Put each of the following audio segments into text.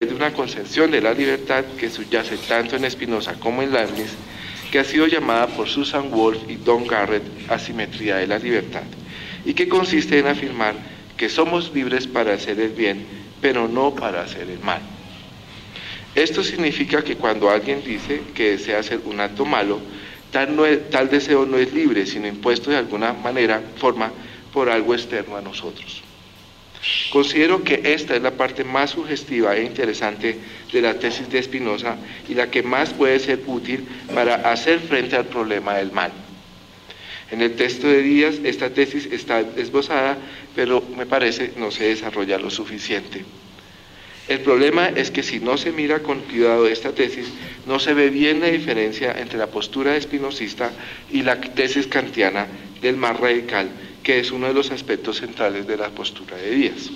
de una concepción de la libertad que subyace tanto en Spinoza como en Leibniz, que ha sido llamada por Susan Wolf y Don Garrett asimetría de la libertad, y que consiste en afirmar que somos libres para hacer el bien, pero no para hacer el mal. Esto significa que cuando alguien dice que desea hacer un acto malo, tal deseo no es libre, sino impuesto de alguna forma por algo externo a nosotros. Considero que esta es la parte más sugestiva e interesante de la tesis de Spinoza y la que más puede ser útil para hacer frente al problema del mal. En el texto de Díaz esta tesis está esbozada, pero me parece no se desarrolla lo suficiente. El problema es que si no se mira con cuidado esta tesis, no se ve bien la diferencia entre la postura espinosista y la tesis kantiana del mal radical, que es uno de los aspectos centrales de la postura de Díaz.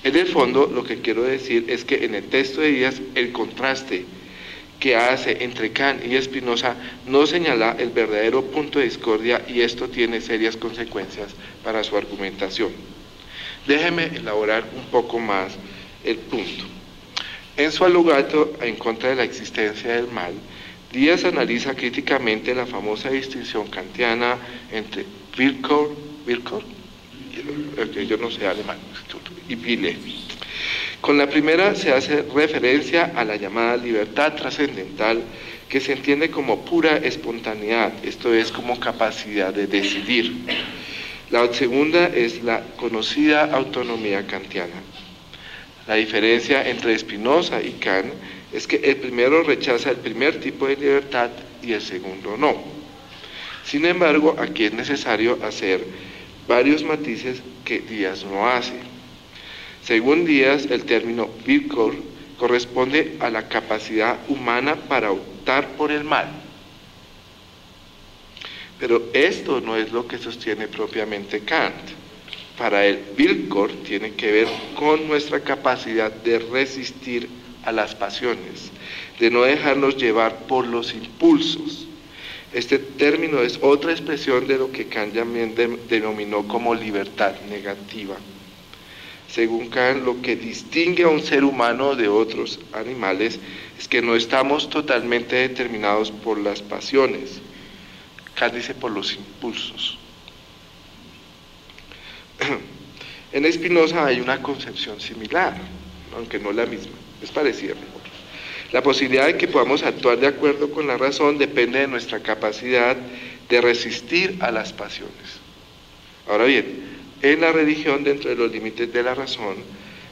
En el fondo, lo que quiero decir es que en el texto de Díaz, el contraste que hace entre Kant y Spinoza no señala el verdadero punto de discordia y esto tiene serias consecuencias para su argumentación. Déjeme elaborar un poco más el punto. En su alegato en contra de la existencia del mal, Díaz analiza críticamente la famosa distinción kantiana entre Willkür, yo no sé alemán, y Wille. Con la primera se hace referencia a la llamada libertad trascendental, que se entiende como pura espontaneidad, esto es como capacidad de decidir. La segunda es la conocida autonomía kantiana. La diferencia entre Spinoza y Kant es que el primero rechaza el primer tipo de libertad y el segundo no. Sin embargo, aquí es necesario hacer varios matices que Díaz no hace. Según Díaz, el término Willkür corresponde a la capacidad humana para optar por el mal. Pero esto no es lo que sostiene propiamente Kant. Para él, Willkür tiene que ver con nuestra capacidad de resistir a las pasiones, de no dejarnos llevar por los impulsos. Este término es otra expresión de lo que Kant también denominó como libertad negativa. Según Kant, lo que distingue a un ser humano de otros animales es que no estamos totalmente determinados por las pasiones. Kant dice por los impulsos. En Spinoza hay una concepción similar, aunque no la misma, es parecida mejor. La posibilidad de que podamos actuar de acuerdo con la razón depende de nuestra capacidad de resistir a las pasiones. Ahora bien, en la religión, dentro de los límites de la razón,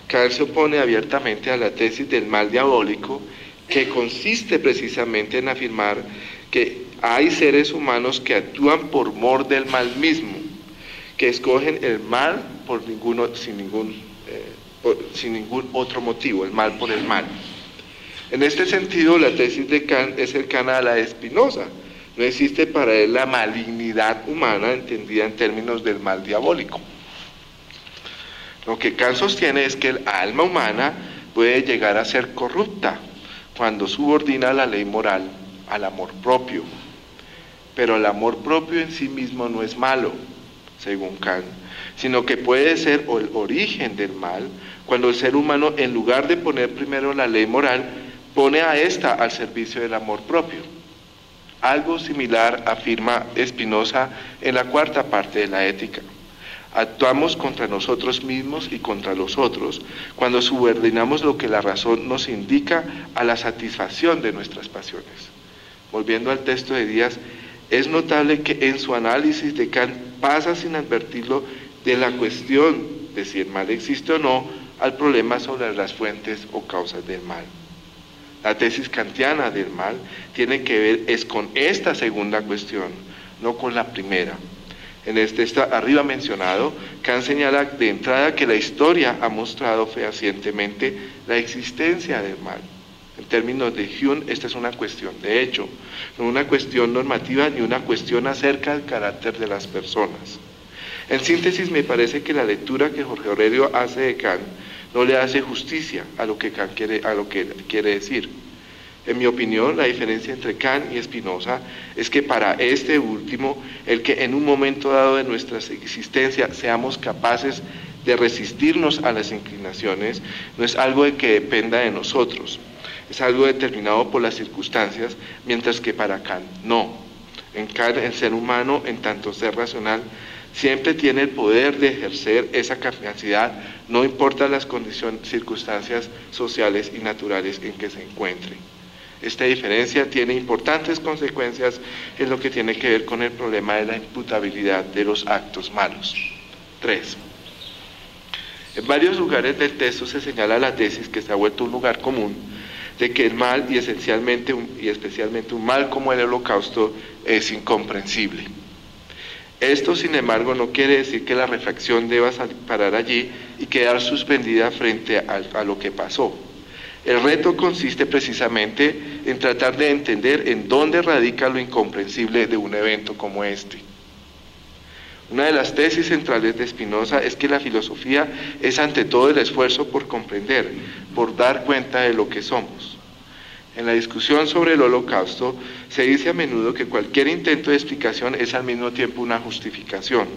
Kant se opone abiertamente a la tesis del mal diabólico, que consiste precisamente en afirmar que hay seres humanos que actúan por mor del mal mismo, que escogen el mal sin ningún otro motivo, el mal por el mal. En este sentido, la tesis de Kant es cercana a la de Spinoza. No existe para él la malignidad humana entendida en términos del mal diabólico. Lo que Kant sostiene es que el alma humana puede llegar a ser corrupta cuando subordina la ley moral al amor propio. Pero el amor propio en sí mismo no es malo, según Kant, sino que puede ser el origen del mal cuando el ser humano, en lugar de poner primero la ley moral, pone a esta al servicio del amor propio. Algo similar afirma Spinoza en la cuarta parte de la Ética. Actuamos contra nosotros mismos y contra los otros cuando subordinamos lo que la razón nos indica a la satisfacción de nuestras pasiones. Volviendo al texto de Díaz, es notable que en su análisis de Kant pasa sin advertirlo de la cuestión de si el mal existe o no al problema sobre las fuentes o causas del mal. La tesis kantiana del mal tiene que ver es con esta segunda cuestión, no con la primera. En el texto arriba mencionado, Kant señala de entrada que la historia ha mostrado fehacientemente la existencia del mal. En términos de Hume, esta es una cuestión de hecho, no una cuestión normativa ni una cuestión acerca del carácter de las personas. En síntesis, me parece que la lectura que Jorge Aurelio hace de Kant no le hace justicia a lo que Kant quiere decir. En mi opinión, la diferencia entre Kant y Spinoza es que para este último, el que en un momento dado de nuestra existencia seamos capaces de resistirnos a las inclinaciones, no es algo de que dependa de nosotros, es algo determinado por las circunstancias, mientras que para Kant no. En Kant el ser humano, en tanto ser racional, siempre tiene el poder de ejercer esa capacidad, no importa las condiciones, circunstancias sociales y naturales en que se encuentre. Esta diferencia tiene importantes consecuencias en lo que tiene que ver con el problema de la imputabilidad de los actos malos. 3. En varios lugares del texto se señala la tesis, que se ha vuelto un lugar común, de que el mal, y especialmente un mal como el Holocausto, es incomprensible. Esto, sin embargo, no quiere decir que la reflexión deba parar allí y quedar suspendida frente a lo que pasó. El reto consiste precisamente en tratar de entender en dónde radica lo incomprensible de un evento como este. Una de las tesis centrales de Spinoza es que la filosofía es ante todo el esfuerzo por comprender, por dar cuenta de lo que somos. En la discusión sobre el Holocausto se dice a menudo que cualquier intento de explicación es al mismo tiempo una justificación,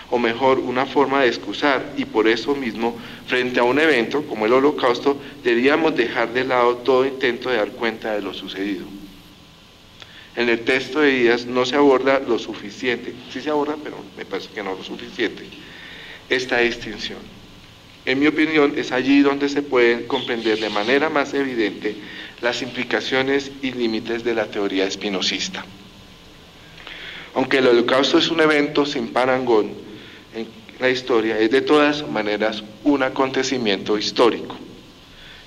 o mejor, una forma de excusar, y por eso mismo, frente a un evento como el Holocausto, deberíamos dejar de lado todo intento de dar cuenta de lo sucedido. En el texto de Díaz no se aborda lo suficiente, sí se aborda, pero me parece que no lo suficiente, esta distinción. En mi opinión, es allí donde se pueden comprender de manera más evidente las implicaciones y límites de la teoría espinosista. Aunque el Holocausto es un evento sin parangón en la historia, es de todas maneras un acontecimiento histórico.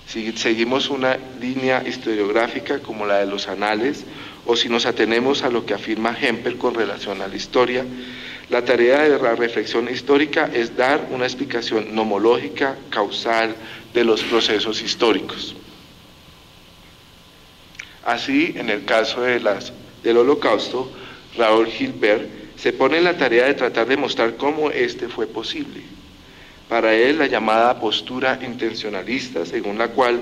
Si seguimos una línea historiográfica como la de los anales, o si nos atenemos a lo que afirma Hempel con relación a la historia, la tarea de la reflexión histórica es dar una explicación nomológica, causal, de los procesos históricos. Así, en el caso del Holocausto, Raoul Hilbert se pone en la tarea de tratar de mostrar cómo este fue posible. Para él, la llamada postura intencionalista, según la cual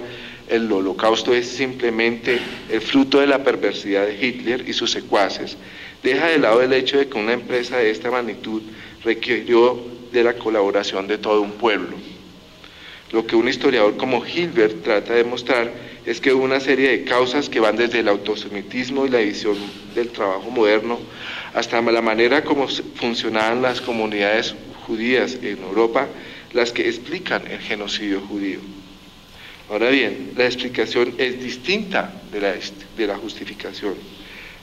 el Holocausto es simplemente el fruto de la perversidad de Hitler y sus secuaces, deja de lado el hecho de que una empresa de esta magnitud requirió de la colaboración de todo un pueblo. Lo que un historiador como Hilbert trata de mostrar es que hubo una serie de causas que van desde el autosemitismo y la división del trabajo moderno hasta la manera como funcionaban las comunidades judías en Europa, las que explican el genocidio judío. Ahora bien, la explicación es distinta de la justificación.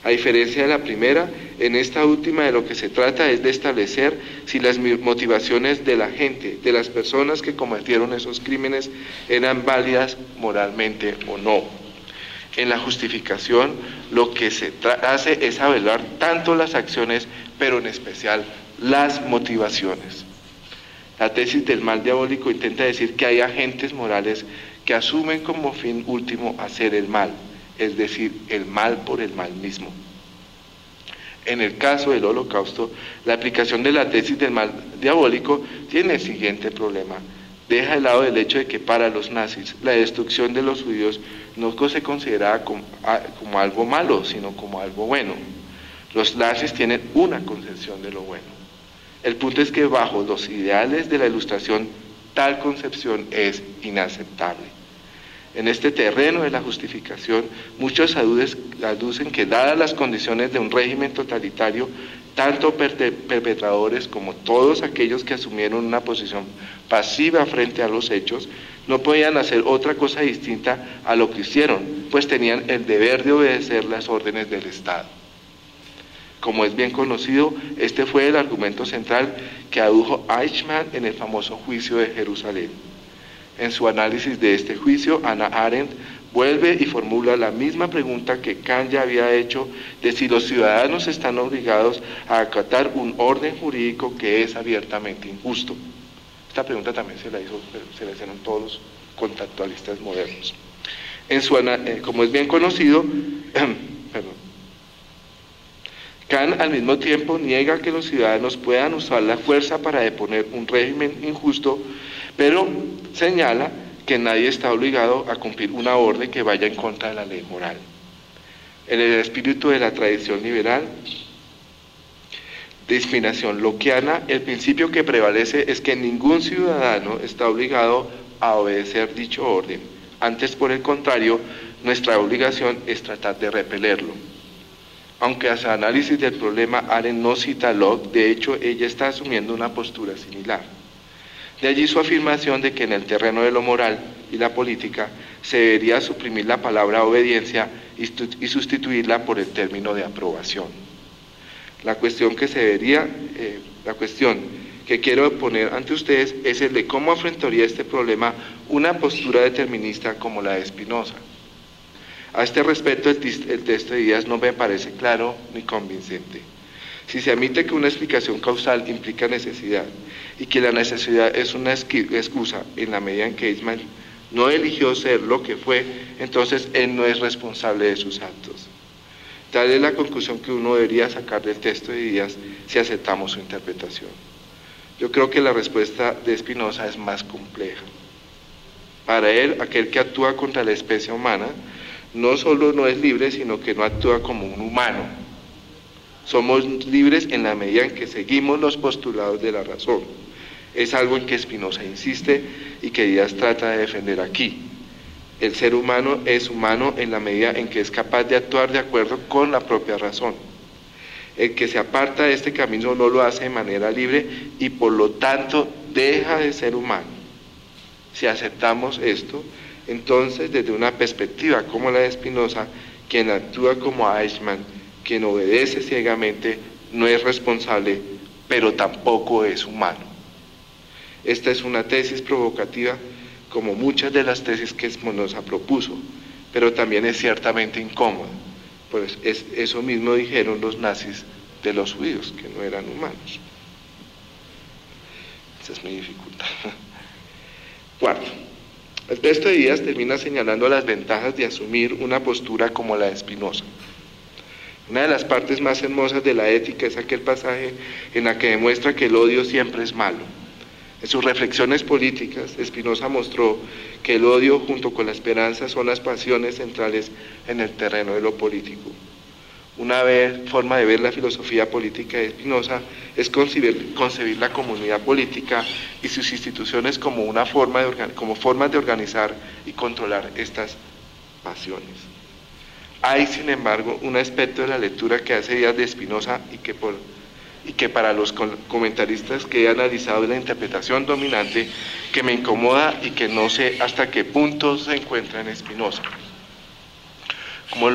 A diferencia de la primera, en esta última de lo que se trata es de establecer si las motivaciones de la gente, de las personas que cometieron esos crímenes, eran válidas moralmente o no. En la justificación, lo que se hace es avelar tanto las acciones, pero en especial las motivaciones. La tesis del mal diabólico intenta decir que hay agentes morales que asumen como fin último hacer el mal, es decir, el mal por el mal mismo. En el caso del Holocausto, la aplicación de la tesis del mal diabólico tiene el siguiente problema. Deja de lado el hecho de que para los nazis la destrucción de los judíos no se consideraba como algo malo, sino como algo bueno. Los nazis tienen una concepción de lo bueno. El punto es que bajo los ideales de la Ilustración, tal concepción es inaceptable. En este terreno de la justificación, muchos aducen que dadas las condiciones de un régimen totalitario, tanto perpetradores como todos aquellos que asumieron una posición pasiva frente a los hechos, no podían hacer otra cosa distinta a lo que hicieron, pues tenían el deber de obedecer las órdenes del Estado. Como es bien conocido, este fue el argumento central que adujo Eichmann en el famoso juicio de Jerusalén. En su análisis de este juicio, Hannah Arendt vuelve y formula la misma pregunta que Kant ya había hecho de si los ciudadanos están obligados a acatar un orden jurídico que es abiertamente injusto. Esta pregunta también se la hicieron todos los contextualistas modernos. Como es bien conocido, Kant al mismo tiempo niega que los ciudadanos puedan usar la fuerza para deponer un régimen injusto, pero señala que nadie está obligado a cumplir una orden que vaya en contra de la ley moral. En el espíritu de la tradición liberal, de inspiración lockeana, el principio que prevalece es que ningún ciudadano está obligado a obedecer dicho orden. Antes, por el contrario, nuestra obligación es tratar de repelerlo. Aunque a su análisis del problema Arendt no cita a Locke, de hecho ella está asumiendo una postura similar. De allí su afirmación de que en el terreno de lo moral y la política se debería suprimir la palabra obediencia y sustituirla por el término de aprobación. La cuestión que quiero poner ante ustedes es el de cómo afrontaría este problema una postura determinista como la de Spinoza. A este respecto, el texto de Díaz no me parece claro ni convincente. Si se admite que una explicación causal implica necesidad y que la necesidad es una excusa en la medida en que Eichmann no eligió ser lo que fue, entonces él no es responsable de sus actos. Tal es la conclusión que uno debería sacar del texto de Díaz si aceptamos su interpretación. Yo creo que la respuesta de Spinoza es más compleja. Para él, aquel que actúa contra la especie humana no solo no es libre, sino que no actúa como un humano. Somos libres en la medida en que seguimos los postulados de la razón. Es algo en que Spinoza insiste y que Díaz trata de defender aquí. El ser humano es humano en la medida en que es capaz de actuar de acuerdo con la propia razón. El que se aparta de este camino no lo hace de manera libre y por lo tanto deja de ser humano. Si aceptamos esto, entonces desde una perspectiva como la de Spinoza, quien actúa como Eichmann, quien obedece ciegamente, no es responsable, pero tampoco es humano. Esta es una tesis provocativa, como muchas de las tesis que Spinoza propuso, pero también es ciertamente incómoda, pues eso mismo dijeron los nazis de los judíos, que no eran humanos. Esa es mi dificultad. Cuarto, el texto de Díaz termina señalando las ventajas de asumir una postura como la de Spinoza. Una de las partes más hermosas de la ética es aquel pasaje en la que demuestra que el odio siempre es malo. En sus reflexiones políticas, Spinoza mostró que el odio junto con la esperanza son las pasiones centrales en el terreno de lo político. Una forma de ver la filosofía política de Spinoza es concebir la comunidad política y sus instituciones como formas de organizar y controlar estas pasiones. Hay, sin embargo, un aspecto de la lectura que hace Díaz de Spinoza y que para los comentaristas que he analizado la interpretación dominante, que me incomoda y que no sé hasta qué punto se encuentra en Spinoza. Como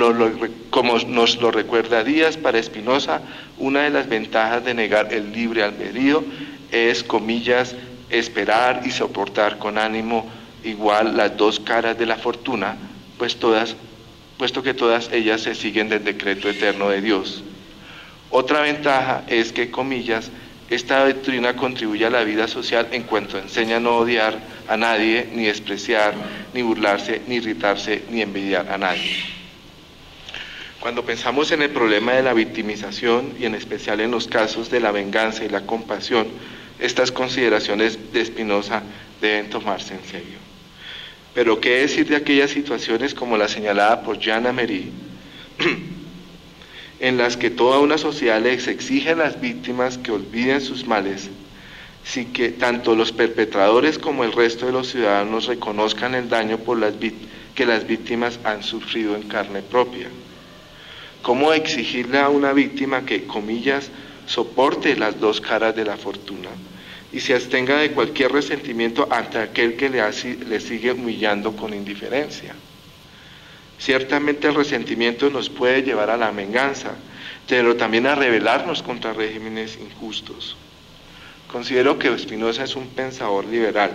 nos lo recuerda Díaz, para Spinoza, una de las ventajas de negar el libre albedrío es, comillas, esperar y soportar con ánimo igual las dos caras de la fortuna, puesto que todas ellas se siguen del decreto eterno de Dios. Otra ventaja es que, comillas, esta doctrina contribuye a la vida social en cuanto enseña a no odiar a nadie, ni despreciar, ni burlarse, ni irritarse, ni envidiar a nadie. Cuando pensamos en el problema de la victimización, y en especial en los casos de la venganza y la compasión, estas consideraciones de Spinoza deben tomarse en serio. Pero ¿qué decir de aquellas situaciones como la señalada por Jean Amery, en las que toda una sociedad les exige a las víctimas que olviden sus males, sin que tanto los perpetradores como el resto de los ciudadanos reconozcan el daño que las víctimas han sufrido en carne propia? ¿Cómo exigirle a una víctima que, comillas, soporte las dos caras de la fortuna y se abstenga de cualquier resentimiento ante aquel que le sigue humillando con indiferencia? Ciertamente el resentimiento nos puede llevar a la venganza, pero también a rebelarnos contra regímenes injustos. Considero que Spinoza es un pensador liberal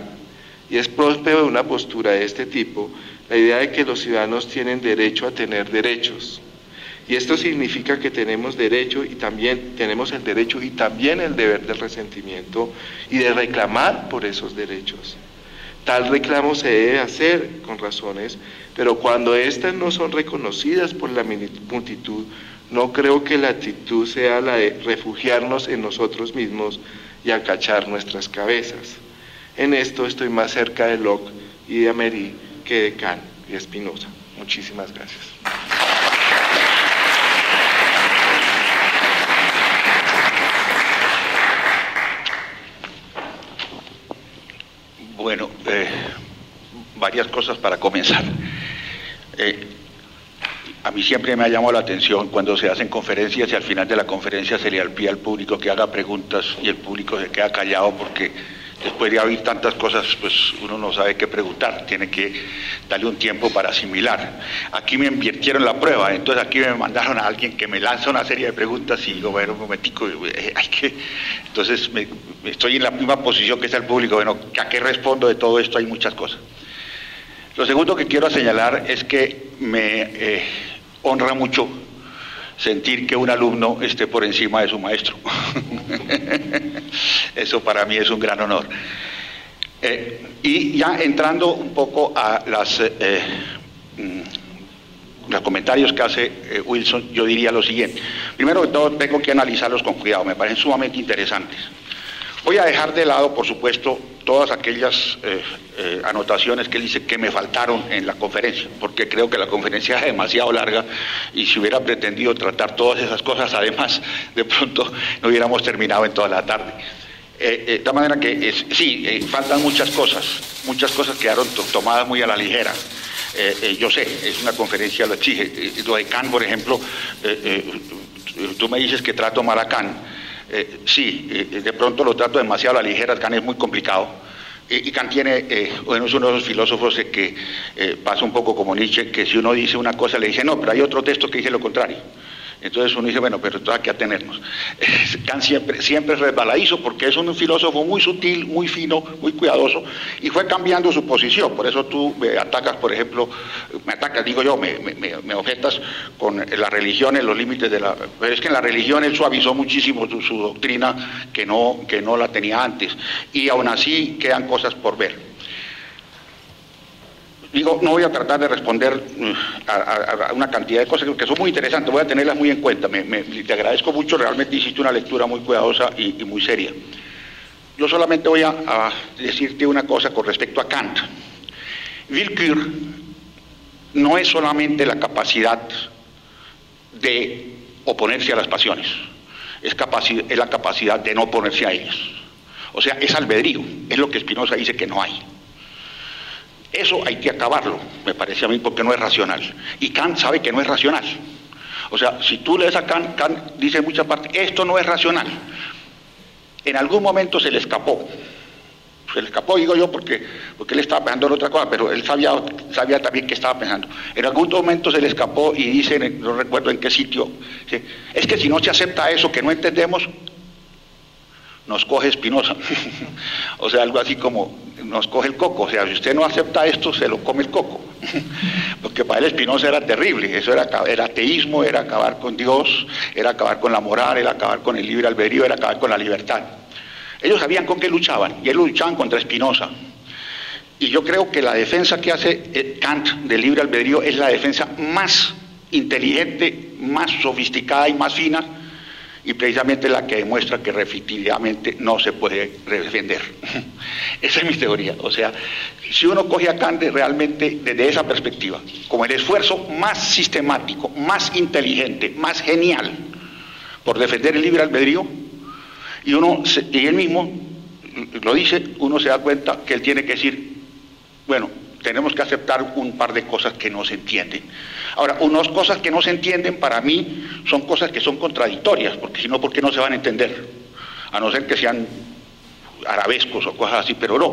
y es próspero de una postura de este tipo la idea de que los ciudadanos tienen derecho a tener derechos. Y esto significa que tenemos derecho y también tenemos el derecho y también el deber del resentimiento y de reclamar por esos derechos. Tal reclamo se debe hacer con razones, pero cuando éstas no son reconocidas por la multitud, no creo que la actitud sea la de refugiarnos en nosotros mismos y agachar nuestras cabezas. En esto estoy más cerca de Locke y de Amery que de Kant y de Spinoza. Muchísimas gracias. Bueno, varias cosas para comenzar. A mí siempre me ha llamado la atención cuando se hacen conferencias y al final de la conferencia se le pide al público que haga preguntas y el público se queda callado porque después de oír tantas cosas, pues uno no sabe qué preguntar, tiene que darle un tiempo para asimilar. Aquí me invirtieron la prueba, entonces aquí me mandaron a alguien que me lanza una serie de preguntas y digo, bueno, un momentico, entonces estoy en la misma posición que está el público, bueno, ¿a qué respondo de todo esto? Hay muchas cosas. Lo segundo que quiero señalar es que me honra mucho sentir que un alumno esté por encima de su maestro. Eso para mí es un gran honor. Y ya entrando un poco a los comentarios que hace Wilson, yo diría lo siguiente. Primero que todo, tengo que analizarlos con cuidado, me parecen sumamente interesantes. Voy a dejar de lado, por supuesto, todas aquellas anotaciones que él dice que me faltaron en la conferencia, porque creo que la conferencia es demasiado larga y si hubiera pretendido tratar todas esas cosas, además, de pronto no hubiéramos terminado en toda la tarde. De tal manera que sí, faltan muchas cosas quedaron tomadas muy a la ligera. Yo sé, es una conferencia, lo exige. Lo de Kant, por ejemplo, tú me dices que trato mal a Kant. Sí, de pronto lo trato demasiado a la ligera. Kant es muy complicado y Kant tiene, bueno, es uno de esos filósofos que pasa un poco como Nietzsche, que si uno dice una cosa le dice no, pero hay otro texto que dice lo contrario. Entonces uno dice, bueno, pero entonces hay que atenernos. Kant siempre es resbaladizo porque es un filósofo muy sutil, muy fino, muy cuidadoso y fue cambiando su posición. Por eso tú me atacas, por ejemplo, me objetas con la religión en los límites de la... Pero es que en la religión él suavizó muchísimo su doctrina que no la tenía antes y aún así quedan cosas por ver. Digo, no voy a tratar de responder a una cantidad de cosas que son muy interesantes, voy a tenerlas muy en cuenta. Te agradezco mucho, realmente hiciste una lectura muy cuidadosa y muy seria. Yo solamente voy a decirte una cosa con respecto a Kant. Willkür no es solamente la capacidad de oponerse a las pasiones, es la capacidad de no oponerse a ellas. O sea, es albedrío, es lo que Spinoza dice que no hay. Eso hay que acabarlo, me parece a mí, porque no es racional. Y Kant sabe que no es racional. O sea, si tú lees a Kant, Kant dice en muchas partes, esto no es racional. En algún momento se le escapó. Se le escapó, digo yo, porque él estaba pensando en otra cosa, pero él sabía también qué estaba pensando. En algún momento se le escapó y dice, no recuerdo en qué sitio, ¿sí? Es que si no se acepta eso que no entendemos, nos coge Spinoza. O sea, algo así como nos coge el coco. O sea, si usted no acepta esto, se lo come el coco. Porque para él Spinoza era terrible. Eso era ateísmo, era acabar con Dios, era acabar con la moral, era acabar con el libre albedrío, era acabar con la libertad. Ellos sabían con qué luchaban, y ellos luchaban contra Spinoza. Y yo creo que la defensa que hace Kant del libre albedrío es la defensa más inteligente, más sofisticada y más fina, y precisamente la que demuestra que definitivamente no se puede defender. Esa es mi teoría. O sea, si uno coge a Kant realmente desde esa perspectiva, como el esfuerzo más sistemático, más inteligente, más genial por defender el libre albedrío, y él mismo lo dice, uno se da cuenta que él tiene que decir, bueno, tenemos que aceptar un par de cosas que no se entienden. Ahora, unas cosas que no se entienden para mí son cosas que son contradictorias, porque si no, ¿por qué no se van a entender? A no ser que sean arabescos o cosas así, pero no.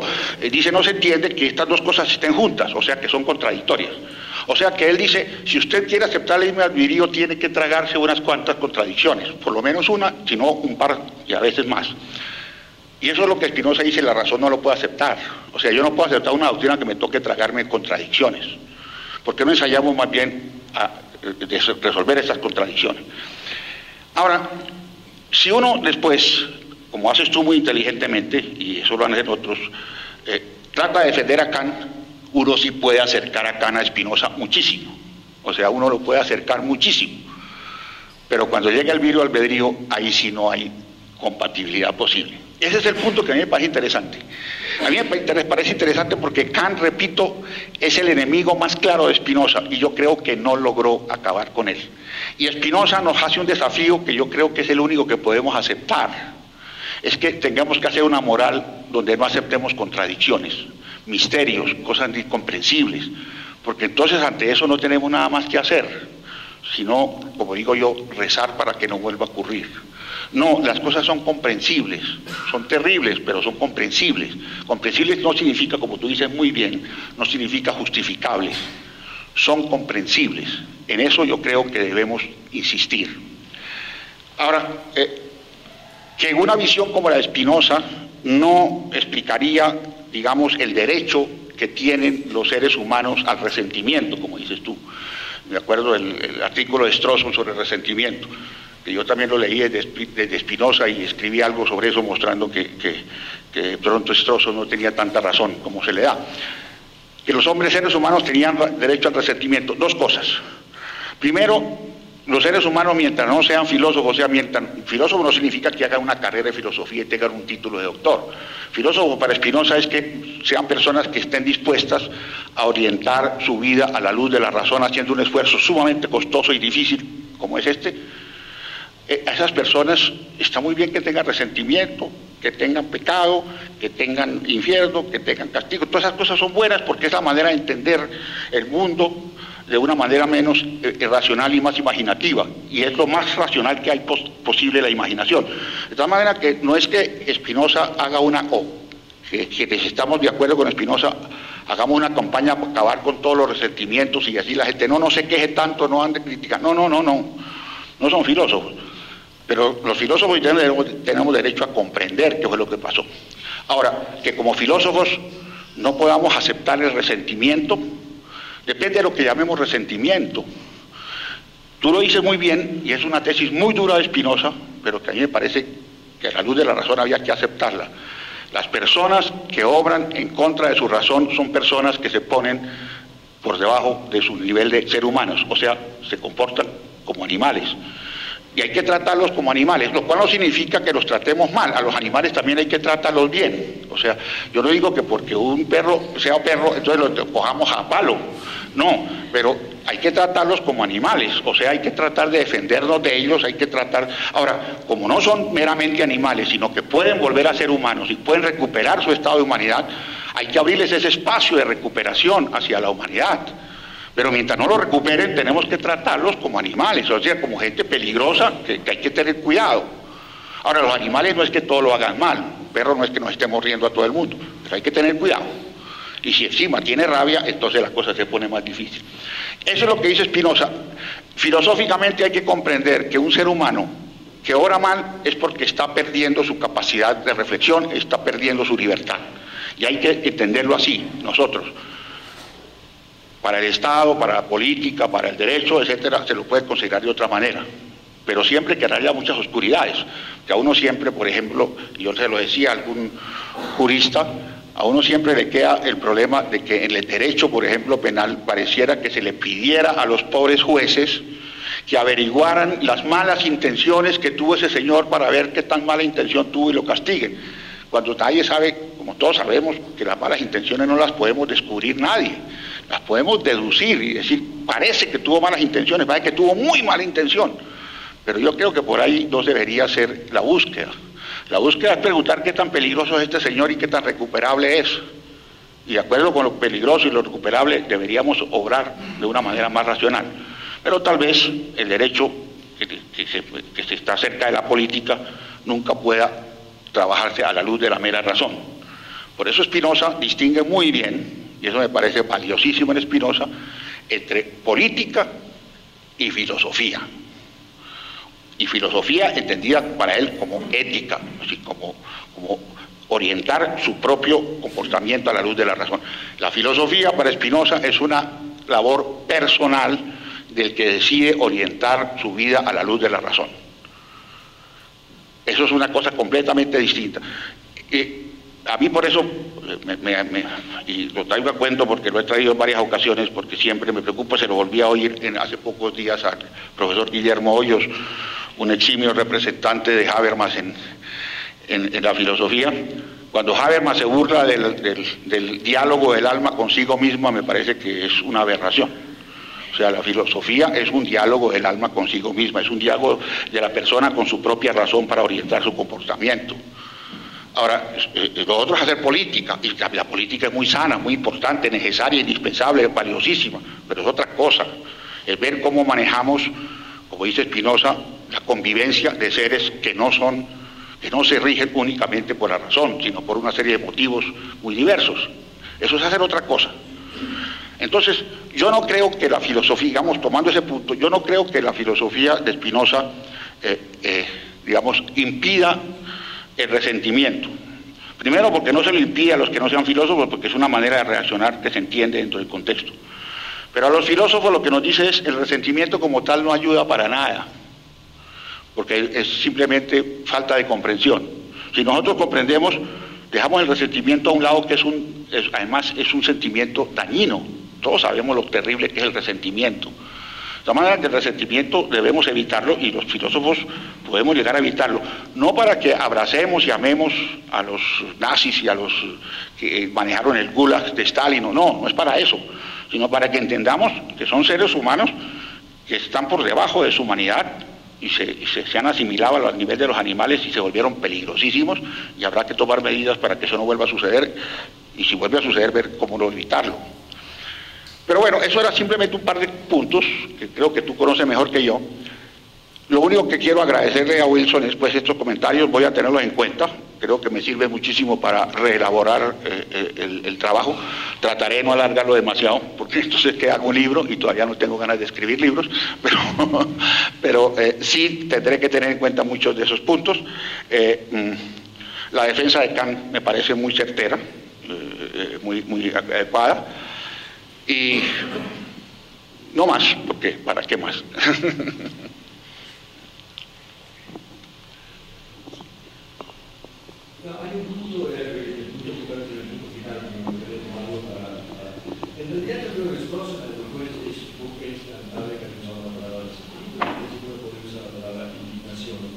Dice, no se entiende que estas dos cosas estén juntas, o sea que son contradictorias. O sea que él dice, si usted quiere aceptar el libre albedrío, tiene que tragarse unas cuantas contradicciones, por lo menos una, si no un par y a veces más. Y eso es lo que Spinoza dice, la razón no lo puede aceptar. O sea, yo no puedo aceptar una doctrina que me toque tragarme contradicciones. ¿Por qué no ensayamos más bien a resolver esas contradicciones? Ahora, si uno después, como haces tú muy inteligentemente, y eso lo han hecho otros, trata de defender a Kant, uno sí puede acercar a Kant a Spinoza muchísimo. O sea, uno lo puede acercar muchísimo. Pero cuando llega el libre albedrío, ahí sí no hay compatibilidad posible. Ese es el punto que a mí me parece interesante. A mí me parece interesante porque Kant, repito, es el enemigo más claro de Spinoza y yo creo que no logró acabar con él. Y Spinoza nos hace un desafío que yo creo que es el único que podemos aceptar. es que tengamos que hacer una moral donde no aceptemos contradicciones, misterios, cosas incomprensibles, porque entonces ante eso no tenemos nada más que hacer, sino, como digo yo, rezar para que no vuelva a ocurrir. No, las cosas son comprensibles, son terribles, pero son comprensibles. Comprensibles no significa, como tú dices muy bien, no significa justificables, son comprensibles. En eso yo creo que debemos insistir. Ahora, que una visión como la de Spinoza no explicaría, digamos, el derecho que tienen los seres humanos al resentimiento, como dices tú. Me acuerdo el artículo de Strawson sobre el resentimiento, que yo también lo leí desde Spinoza y escribí algo sobre eso mostrando que de pronto Strawson no tenía tanta razón como se le da. Que los seres humanos tenían derecho al resentimiento. Dos cosas. Primero, los seres humanos, mientras no sean filósofos, filósofo no significa que hagan una carrera de filosofía y tengan un título de doctor. Filósofo para Spinoza es que sean personas que estén dispuestas a orientar su vida a la luz de la razón, haciendo un esfuerzo sumamente costoso y difícil como es este. A esas personas está muy bien que tengan resentimiento, que tengan pecado, que tengan infierno, que tengan castigo. Todas esas cosas son buenas porque es la manera de entender el mundo de una manera menos racional y más imaginativa, y es lo más racional que hay posible la imaginación. De tal manera que no es que Spinoza haga que si estamos de acuerdo con Spinoza, hagamos una campaña para acabar con todos los resentimientos y así la gente no se queje tanto, no ande criticando. No son filósofos. Pero los filósofos tenemos derecho a comprender qué fue lo que pasó. Ahora, que como filósofos no podamos aceptar el resentimiento, depende de lo que llamemos resentimiento. Tú lo dices muy bien, y es una tesis muy dura de Spinoza, pero que a mí me parece que a la luz de la razón había que aceptarla. Las personas que obran en contra de su razón son personas que se ponen por debajo de su nivel de ser humanos, o sea, se comportan como animales. Y hay que tratarlos como animales, lo cual no significa que los tratemos mal. A los animales también hay que tratarlos bien. O sea, yo no digo que porque un perro sea perro, entonces lo cojamos a palo. No, pero hay que tratarlos como animales. O sea, hay que tratar de defendernos de ellos, hay que tratar... Ahora, como no son meramente animales, sino que pueden volver a ser humanos y pueden recuperar su estado de humanidad, hay que abrirles ese espacio de recuperación hacia la humanidad. Pero mientras no lo recuperen, tenemos que tratarlos como animales, o sea, como gente peligrosa que hay que tener cuidado. Ahora, los animales no es que todo lo hagan mal, un perro no es que nos esté mordiendo a todo el mundo, pero hay que tener cuidado. Y si encima tiene rabia, entonces la cosa se pone más difícil. Eso es lo que dice Spinoza. Filosóficamente hay que comprender que un ser humano que obra mal es porque está perdiendo su capacidad de reflexión, está perdiendo su libertad. Y hay que entenderlo así, nosotros. Para el Estado, para la política, para el derecho, etcétera, se lo puede considerar de otra manera. Pero siempre que haya muchas oscuridades. Que a uno siempre, por ejemplo, yo se lo decía a algún jurista, a uno siempre le queda el problema de que en el derecho, por ejemplo, penal, pareciera que se le pidiera a los pobres jueces que averiguaran las malas intenciones que tuvo ese señor para ver qué tan mala intención tuvo y lo castiguen. Cuando nadie sabe, como todos sabemos, que las malas intenciones no las podemos descubrir nadie. Las podemos deducir y decir, parece que tuvo malas intenciones, parece que tuvo muy mala intención. Pero yo creo que por ahí no debería ser la búsqueda. La búsqueda es preguntar qué tan peligroso es este señor y qué tan recuperable es. Y de acuerdo con lo peligroso y lo recuperable, deberíamos obrar de una manera más racional. Pero tal vez el derecho, que se está cerca de la política, nunca pueda trabajarse a la luz de la mera razón. Por eso Spinoza distingue muy bien, y eso me parece valiosísimo en Spinoza, entre política y filosofía. Y filosofía entendida para él como ética, así como orientar su propio comportamiento a la luz de la razón. La filosofía para Spinoza es una labor personal del que decide orientar su vida a la luz de la razón. Eso es una cosa completamente distinta. A mí por eso, y lo traigo a cuento porque lo he traído en varias ocasiones, porque siempre me preocupa, se lo volví a oír hace pocos días al profesor Guillermo Hoyos, un eximio representante de Habermas en la filosofía. Cuando Habermas se burla del diálogo del alma consigo misma, me parece que es una aberración. O sea, la filosofía es un diálogo del alma consigo misma, es un diálogo de la persona con su propia razón para orientar su comportamiento. Ahora, lo otro es hacer política, y la política es muy sana, muy importante, necesaria, indispensable, valiosísima, pero es otra cosa, es ver cómo manejamos, como dice Spinoza, la convivencia de seres que no se rigen únicamente por la razón, sino por una serie de motivos muy diversos. Eso es hacer otra cosa. Entonces, yo no creo que la filosofía, digamos, tomando ese punto, yo no creo que la filosofía de Spinoza, digamos, impida el resentimiento. Primero, porque no se lo impide a los que no sean filósofos, porque es una manera de reaccionar que se entiende dentro del contexto. Pero a los filósofos lo que nos dice es, el resentimiento como tal no ayuda para nada, porque es simplemente falta de comprensión. Si nosotros comprendemos, dejamos el resentimiento a un lado, que además es un sentimiento dañino. Todos sabemos lo terrible que es el resentimiento. De todas maneras, que el resentimiento debemos evitarlo, y los filósofos podemos llegar a evitarlo. No para que abracemos y amemos a los nazis y a los que manejaron el gulag de Stalin, no es para eso, sino para que entendamos que son seres humanos que están por debajo de su humanidad y se han asimilado al nivel de los animales y se volvieron peligrosísimos, y habrá que tomar medidas para que eso no vuelva a suceder, y si vuelve a suceder, ver cómo no evitarlo. Pero bueno, eso era simplemente un par de puntos que creo que tú conoces mejor que yo. Lo único que quiero agradecerle a Wilson es pues estos comentarios, voy a tenerlos en cuenta, creo que me sirve muchísimo para reelaborar el trabajo. Trataré de no alargarlo demasiado, porque entonces queda un libro y todavía no tengo ganas de escribir libros, pero sí tendré que tener en cuenta muchos de esos puntos. La defensa de Kant me parece muy certera, muy adecuada, y no más, porque ¿para qué más? Hay un punto, el punto final, que me gustaría tomarlo para... En realidad, yo creo que Spinoza es lamentable que haya usado la palabra resentimiento, es que puede usar la palabra indignación,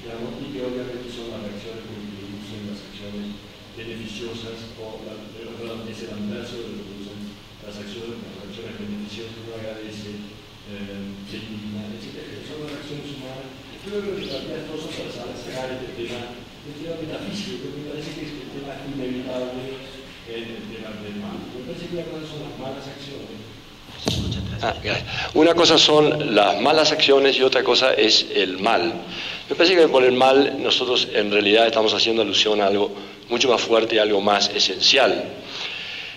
digamos, y que obviamente son las reacciones que producen las acciones beneficiosas, o es el anverso de lo que producen las acciones beneficiosas, uno agradece, se indigna, etc. Son las acciones humanas. Yo creo que también Spinoza, para sacar este tema, el tema metafísico, que me parece que es el tema inevitable en el tema del mal. Me parece que una cosa son las malas acciones. Una cosa son las malas acciones y otra cosa es el mal. Me parece que por el mal nosotros en realidad estamos haciendo alusión a algo mucho más fuerte y algo más esencial.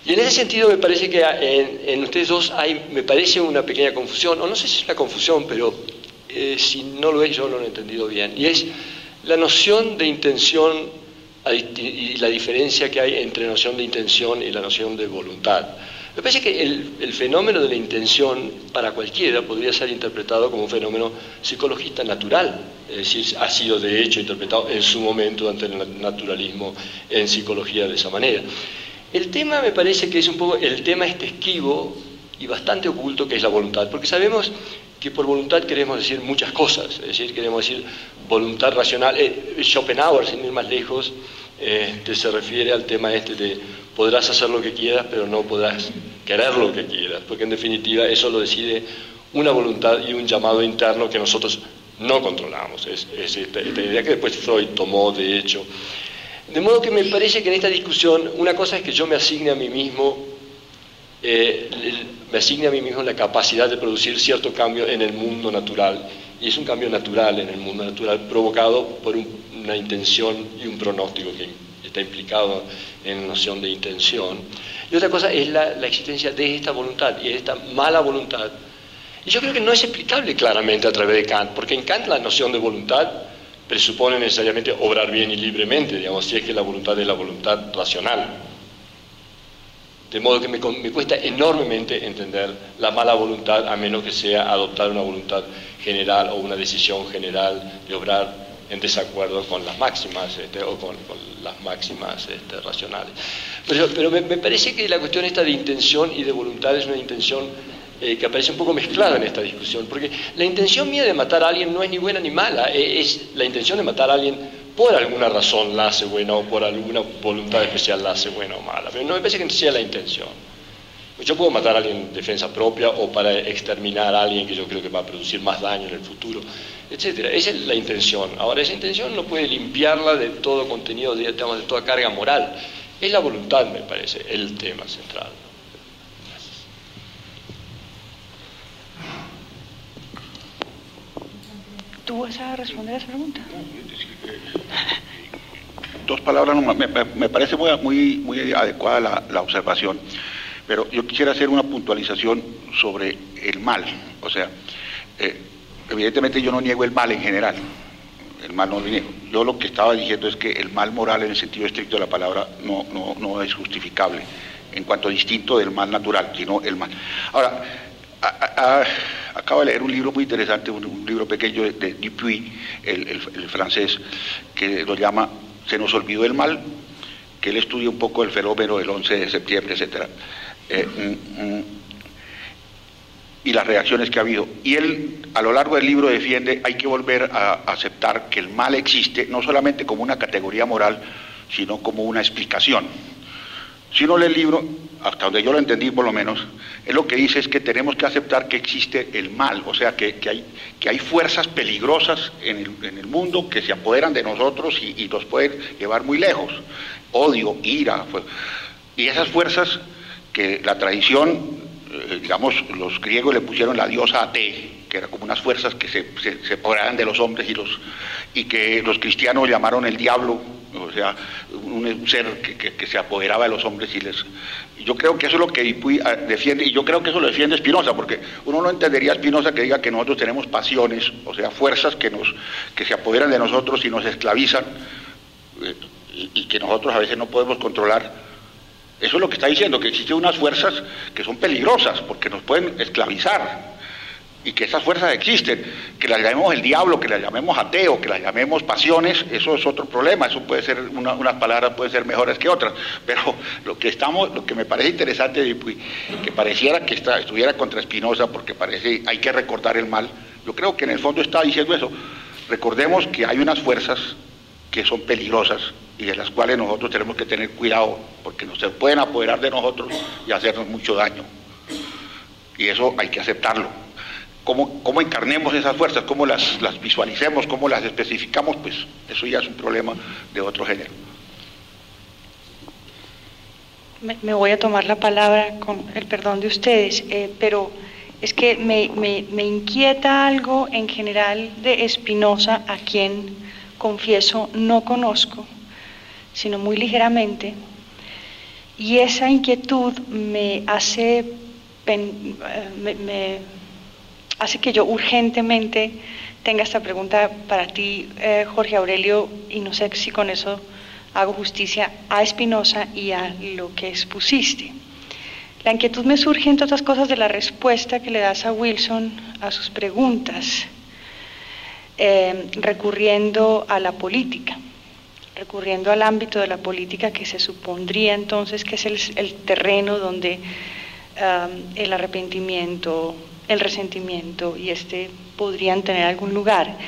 Y en ese sentido me parece que en ustedes dos hay, me parece una pequeña confusión, o no sé si es una confusión, pero si no lo es yo no lo he entendido bien, y es la noción de intención y la diferencia que hay entre la noción de intención y la noción de voluntad. Me parece que el fenómeno de la intención para cualquiera podría ser interpretado como un fenómeno psicologista natural, es decir, ha sido de hecho interpretado en su momento ante el naturalismo en psicología de esa manera. El tema me parece que es un poco el tema esquivo y bastante oculto, que es la voluntad, porque sabemos que por voluntad queremos decir muchas cosas, es decir, queremos decir voluntad racional. Schopenhauer, sin ir más lejos, se refiere al tema de podrás hacer lo que quieras, pero no podrás querer lo que quieras, porque en definitiva eso lo decide una voluntad y un llamado interno que nosotros no controlamos. Es esta idea que después Freud tomó, de hecho. De modo que me parece que en esta discusión, una cosa es que yo me asigne a mí mismo la capacidad de producir cierto cambio en el mundo natural, y es un cambio natural en el mundo natural provocado por una intención y un pronóstico que está implicado en la noción de intención. Y otra cosa es la existencia de esta voluntad y de esta mala voluntad, y yo creo que no es explicable claramente a través de Kant, porque en Kant la noción de voluntad presupone necesariamente obrar bien y libremente, digamos, si es que la voluntad es la voluntad racional. De modo que me cuesta enormemente entender la mala voluntad, a menos que sea adoptar una voluntad general o una decisión general de obrar en desacuerdo con las máximas o con las máximas racionales. Pero me parece que la cuestión esta de intención y de voluntad es una intención que aparece un poco mezclada en esta discusión, porque la intención mía de matar a alguien no es ni buena ni mala, es la intención de matar a alguien por alguna razón la hace buena o por alguna voluntad especial la hace buena o mala, pero no me parece que sea la intención. Yo puedo matar a alguien en defensa propia o para exterminar a alguien que yo creo que va a producir más daño en el futuro, etcétera. Esa es la intención. Ahora, esa intención no puede limpiarla de todo contenido, de toda carga moral. Es la voluntad, me parece, el tema central. ¿Tú vas a responder a esa pregunta? Dos palabras, me parece muy adecuada la observación, pero yo quisiera hacer una puntualización sobre el mal. O sea, evidentemente yo no niego el mal en general, el mal no lo niego. Yo lo que estaba diciendo es que el mal moral en el sentido estricto de la palabra no es justificable en cuanto distinto del mal natural, sino el mal. Ahora, acabo de leer un libro muy interesante, un libro pequeño de Dupuy, el francés, que lo llama Se nos olvidó el mal, que él estudia un poco el fenómeno del 11 de septiembre, etc. Y las reacciones que ha habido. Y él, a lo largo del libro, defiende, hay que volver a aceptar que el mal existe, no solamente como una categoría moral, sino como una explicación. Si uno lee el libro, hasta donde yo lo entendí por lo menos, él lo que dice es que tenemos que aceptar que existe el mal, o sea, que hay fuerzas peligrosas en el mundo que se apoderan de nosotros y nos pueden llevar muy lejos. Odio, ira, y esas fuerzas que la tradición, digamos, los griegos le pusieron la diosa Ate, que era como unas fuerzas que se apoderaban de los hombres y que los cristianos llamaron el diablo, o sea, un ser que se apoderaba de los hombres yo creo que eso es lo que Dupuy defiende, y yo creo que eso lo defiende Spinoza, porque uno no entendería a Spinoza que diga que nosotros tenemos pasiones, o sea, fuerzas que se apoderan de nosotros y nos esclavizan, y que nosotros a veces no podemos controlar. Eso es lo que está diciendo, que existen unas fuerzas que son peligrosas, porque nos pueden esclavizar, y que esas fuerzas existen, que las llamemos el diablo, que las llamemos ateo, que las llamemos pasiones, eso es otro problema, eso puede ser, unas palabras pueden ser mejores que otras, pero lo que me parece interesante de Dupuy, que pareciera que estuviera contra Spinoza, porque parece hay que recordar el mal, yo creo que en el fondo está diciendo eso, recordemos que hay unas fuerzas que son peligrosas y de las cuales nosotros tenemos que tener cuidado, porque se pueden apoderar de nosotros y hacernos mucho daño, y eso hay que aceptarlo. Cómo encarnemos esas fuerzas, cómo las visualicemos, cómo las especificamos, pues eso ya es un problema de otro género. Me voy a tomar la palabra con el perdón de ustedes, pero es que me inquieta algo en general de Spinoza, a quien, confieso, no conozco, sino muy ligeramente, y esa inquietud me hace que yo urgentemente tenga esta pregunta para ti, Jorge Aurelio, y no sé si con eso hago justicia a Spinoza y a lo que expusiste. La inquietud me surge, entre otras cosas, de la respuesta que le das a Wilson a sus preguntas, recurriendo a la política, recurriendo al ámbito de la política, que se supondría entonces que es el terreno donde el arrepentimiento, el resentimiento y podrían tener algún lugar.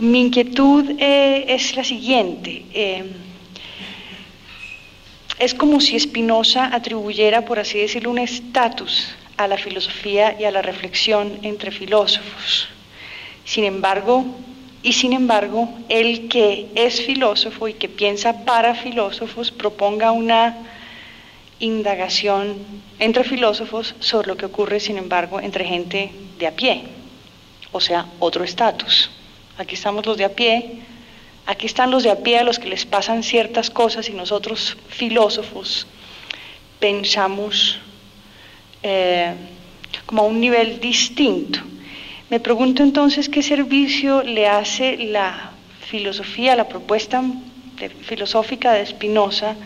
Mi inquietud es la siguiente. Es como si Spinoza atribuyera, por así decirlo, un estatus a la filosofía y a la reflexión entre filósofos. Sin embargo, el que es filósofo y que piensa para filósofos proponga una indagación entre filósofos sobre lo que ocurre, sin embargo, entre gente de a pie, o sea, otro estatus. Aquí estamos los de a pie, aquí están los de a pie a los que les pasan ciertas cosas y nosotros, filósofos, pensamos como a un nivel distinto. Me pregunto entonces qué servicio le hace la filosofía, la propuesta filosófica de Spinoza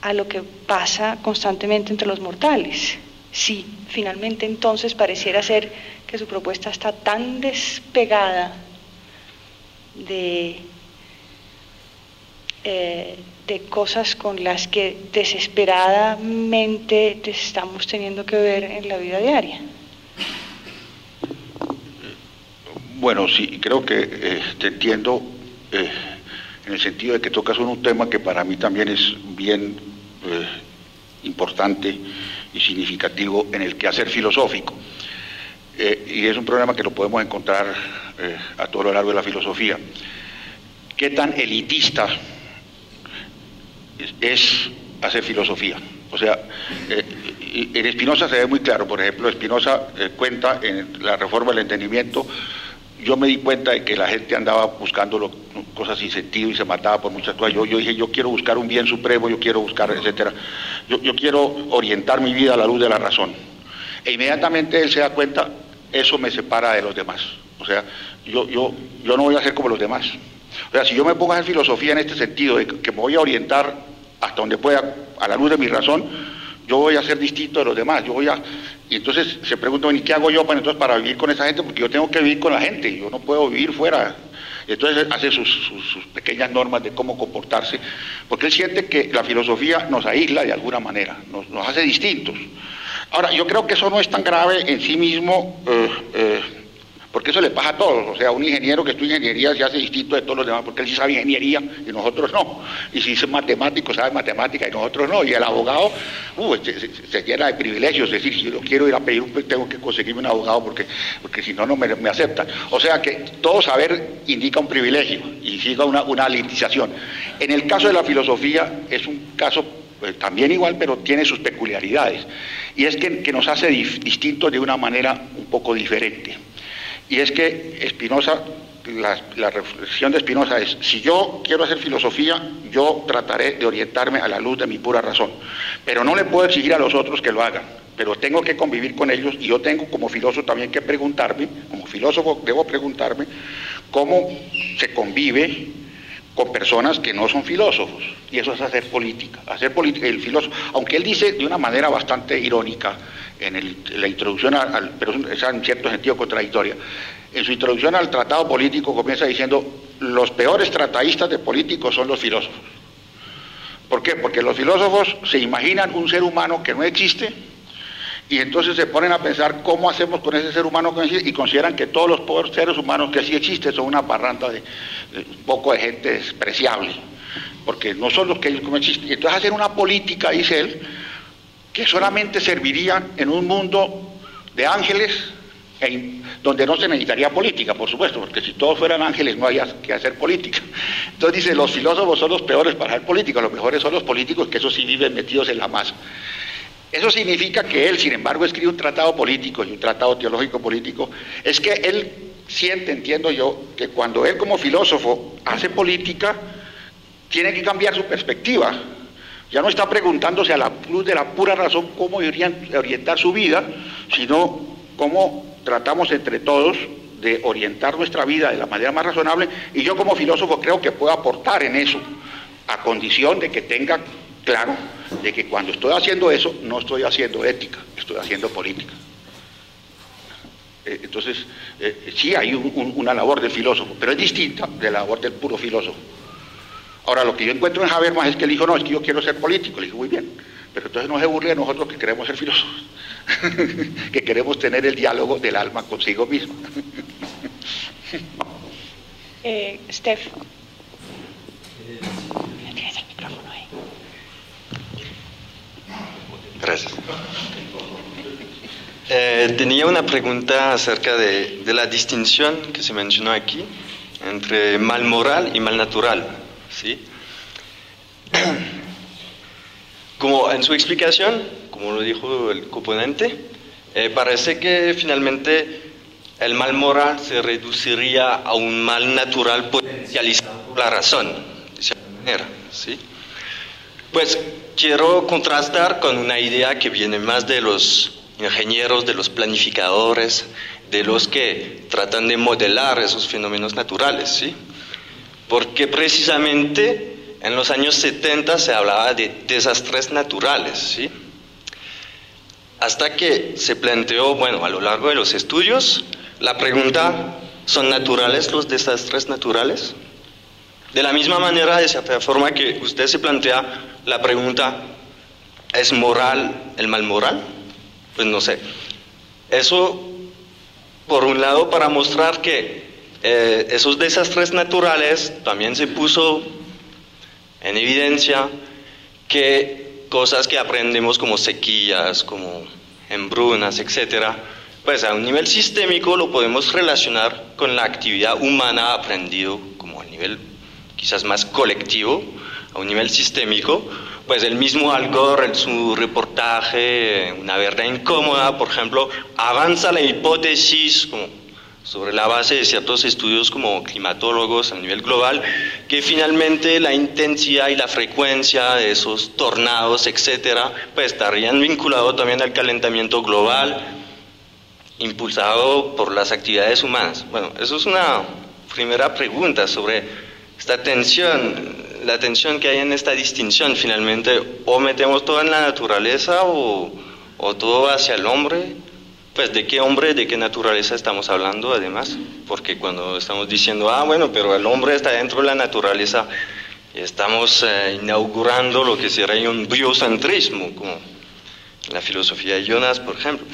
a lo que pasa constantemente entre los mortales. Sí, finalmente entonces pareciera ser que su propuesta está tan despegada de cosas con las que desesperadamente estamos teniendo que ver en la vida diaria. Bueno, sí, creo que te entiendo en el sentido de que tocas un tema que para mí también es bien importante y significativo en el quehacer filosófico. Y es un problema que lo podemos encontrar a todo lo largo de la filosofía. ¿Qué tan elitista es hacer filosofía? O sea, en Spinoza se ve muy claro. Por ejemplo, Spinoza cuenta en la Reforma del Entendimiento, yo me di cuenta de que la gente andaba buscando cosas sin sentido y se mataba por muchas cosas. Yo dije, yo quiero buscar un bien supremo, yo quiero buscar, etcétera. Yo quiero orientar mi vida a la luz de la razón. E inmediatamente él se da cuenta, eso me separa de los demás. O sea, yo no voy a ser como los demás. O sea, si yo me pongo a hacer filosofía en este sentido, de que me voy a orientar hasta donde pueda, a la luz de mi razón, yo voy a ser distinto de los demás, y entonces se pregunta, ¿y qué hago yo para vivir con esa gente? Porque yo tengo que vivir con la gente, yo no puedo vivir fuera. Entonces hace sus pequeñas normas de cómo comportarse, porque él siente que la filosofía nos aísla de alguna manera, nos hace distintos. Ahora, yo creo que eso no es tan grave en sí mismo, porque eso le pasa a todos. O sea, un ingeniero que estudia ingeniería se hace distinto de todos los demás, porque él sí sabe ingeniería y nosotros no. Y si es matemático, sabe matemática y nosotros no. Y el abogado se llena de privilegios, es decir, si yo quiero ir a pedir tengo que conseguirme un abogado porque si no, no me aceptan. O sea que todo saber indica un privilegio y siga una elitización. En el caso de la filosofía es un caso también igual, pero tiene sus peculiaridades. Y es que nos hace distintos de una manera un poco diferente. Y es que Spinoza, la reflexión de Spinoza es, si yo quiero hacer filosofía, yo trataré de orientarme a la luz de mi pura razón, pero no le puedo exigir a los otros que lo hagan, pero tengo que convivir con ellos, y yo tengo como filósofo también que preguntarme, como filósofo debo preguntarme, cómo se convive con personas que no son filósofos, y eso es hacer política. El filósofo, aunque él dice de una manera bastante irónica, en la introducción, pero es en cierto sentido contradictoria, en su introducción al tratado político comienza diciendo, los peores tratadistas de políticos son los filósofos. ¿Por qué? Porque los filósofos se imaginan un ser humano que no existe, y entonces se ponen a pensar cómo hacemos con ese ser humano que no existe, y consideran que todos los seres humanos que sí existen son una parranda de un poco de gente despreciable, porque no son los que ellos como existen. Y entonces hacen una política, dice él, que solamente serviría en un mundo de ángeles, donde no se necesitaría política, por supuesto, porque si todos fueran ángeles no había que hacer política. Entonces dice, los filósofos son los peores para hacer política, los mejores son los políticos, que esos sí viven metidos en la masa. Eso significa que él, sin embargo, escribe un tratado político y un tratado teológico político. Es que él siente, entiendo yo, que cuando él como filósofo hace política, tiene que cambiar su perspectiva. Ya no está preguntándose a la luz de la pura razón cómo orientar su vida, sino cómo tratamos entre todos de orientar nuestra vida de la manera más razonable, y yo como filósofo creo que puedo aportar en eso, a condición de que tenga claro de que cuando estoy haciendo eso, no estoy haciendo ética, estoy haciendo política. Entonces, sí hay una labor del filósofo, pero es distinta de la labor del puro filósofo. Ahora, lo que yo encuentro en Habermas es que él dijo, no, es que yo quiero ser político. Le dije, muy bien, pero entonces no se burle de nosotros que queremos ser filósofos, que queremos tener el diálogo del alma consigo mismo. Steph. Gracias. Tenía una pregunta acerca de la distinción que se mencionó aquí entre mal moral y mal natural, ¿sí? Como en su explicación, como lo dijo el coponente, parece que finalmente el mal moral se reduciría a un mal natural potencializado por la razón, de cierta manera, ¿sí? Pues quiero contrastar con una idea que viene más de los ingenieros, de los planificadores, de los que tratan de modelar esos fenómenos naturales, ¿sí? Porque precisamente en los años 70 se hablaba de desastres naturales, ¿sí? Hasta que se planteó, bueno, a lo largo de los estudios, la pregunta, ¿son naturales los desastres naturales? De la misma manera, de cierta forma que usted se plantea la pregunta, ¿es moral el mal moral? Pues no sé. Eso, por un lado, para mostrar que esos desastres naturales también se puso en evidencia que cosas que aprendemos como sequías, como hambrunas, etcétera, pues a un nivel sistémico lo podemos relacionar con la actividad humana aprendido como a nivel quizás más colectivo, a un nivel sistémico. Pues el mismo Al Gore en su reportaje Una verdad incómoda, por ejemplo, avanza la hipótesis como sobre la base de ciertos estudios como climatólogos a nivel global, que finalmente la intensidad y la frecuencia de esos tornados, etcétera, pues estarían vinculados también al calentamiento global, impulsado por las actividades humanas. Bueno, eso es una primera pregunta sobre esta tensión, la tensión que hay en esta distinción finalmente, o metemos todo en la naturaleza o todo hacia el hombre. Pues de qué hombre, de qué naturaleza estamos hablando además, porque cuando estamos diciendo, bueno, pero el hombre está dentro de la naturaleza, estamos inaugurando lo que sería un biocentrismo, como en la filosofía de Jonas, por ejemplo.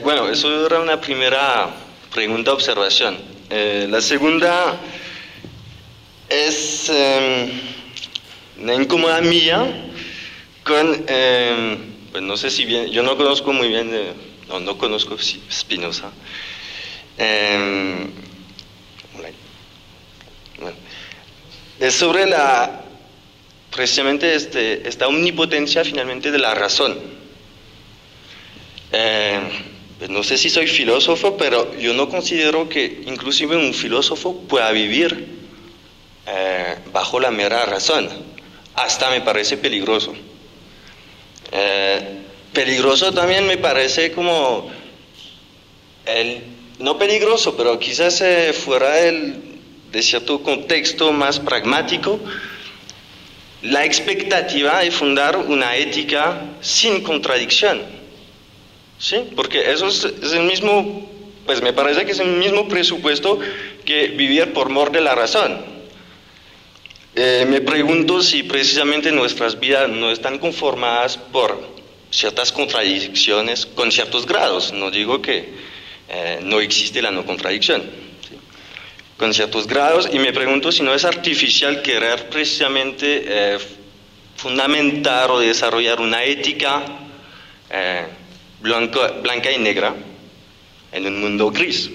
Bueno, eso era una primera pregunta, observación. La segunda es una incómoda mía con, pues no sé si bien, yo no conozco muy bien, no conozco Spinoza. Bueno, es sobre precisamente esta omnipotencia finalmente de la razón. Pues no sé si soy filósofo, pero yo no considero que inclusive un filósofo pueda vivir bajo la mera razón. Hasta me parece peligroso. Peligroso también me parece como, no peligroso, pero quizás fuera de cierto contexto más pragmático, la expectativa de fundar una ética sin contradicción, ¿sí? Porque eso es el mismo, pues me parece que es el mismo presupuesto que vivir por mor de la razón. Me pregunto si precisamente nuestras vidas no están conformadas por ciertas contradicciones con ciertos grados. No digo que no existe la no contradicción, ¿sí? Con ciertos grados, y me pregunto si no es artificial querer precisamente fundamentar o desarrollar una ética blanca y negra en un mundo gris,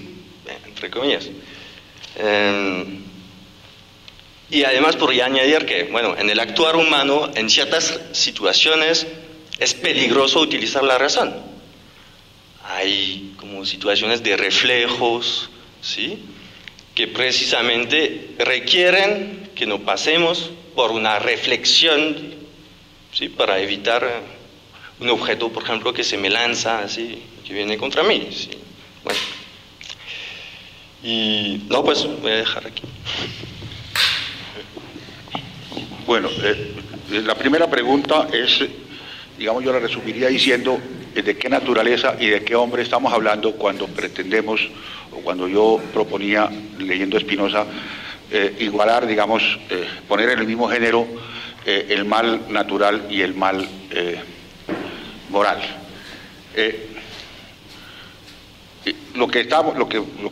entre comillas. Y además podría añadir que, bueno, en el actuar humano, en ciertas situaciones, es peligroso utilizar la razón. Hay como situaciones de reflejos, ¿sí?, que precisamente requieren que nos pasemos por una reflexión, ¿sí?, para evitar un objeto, por ejemplo, que se me lanza, así, que viene contra mí, ¿sí? Bueno. Y no, pues voy a dejar aquí. Bueno, la primera pregunta es, digamos, yo la resumiría diciendo de qué naturaleza y de qué hombre estamos hablando cuando pretendemos, o cuando yo proponía, leyendo Spinoza, igualar, digamos, poner en el mismo género el mal natural y el mal moral. Lo que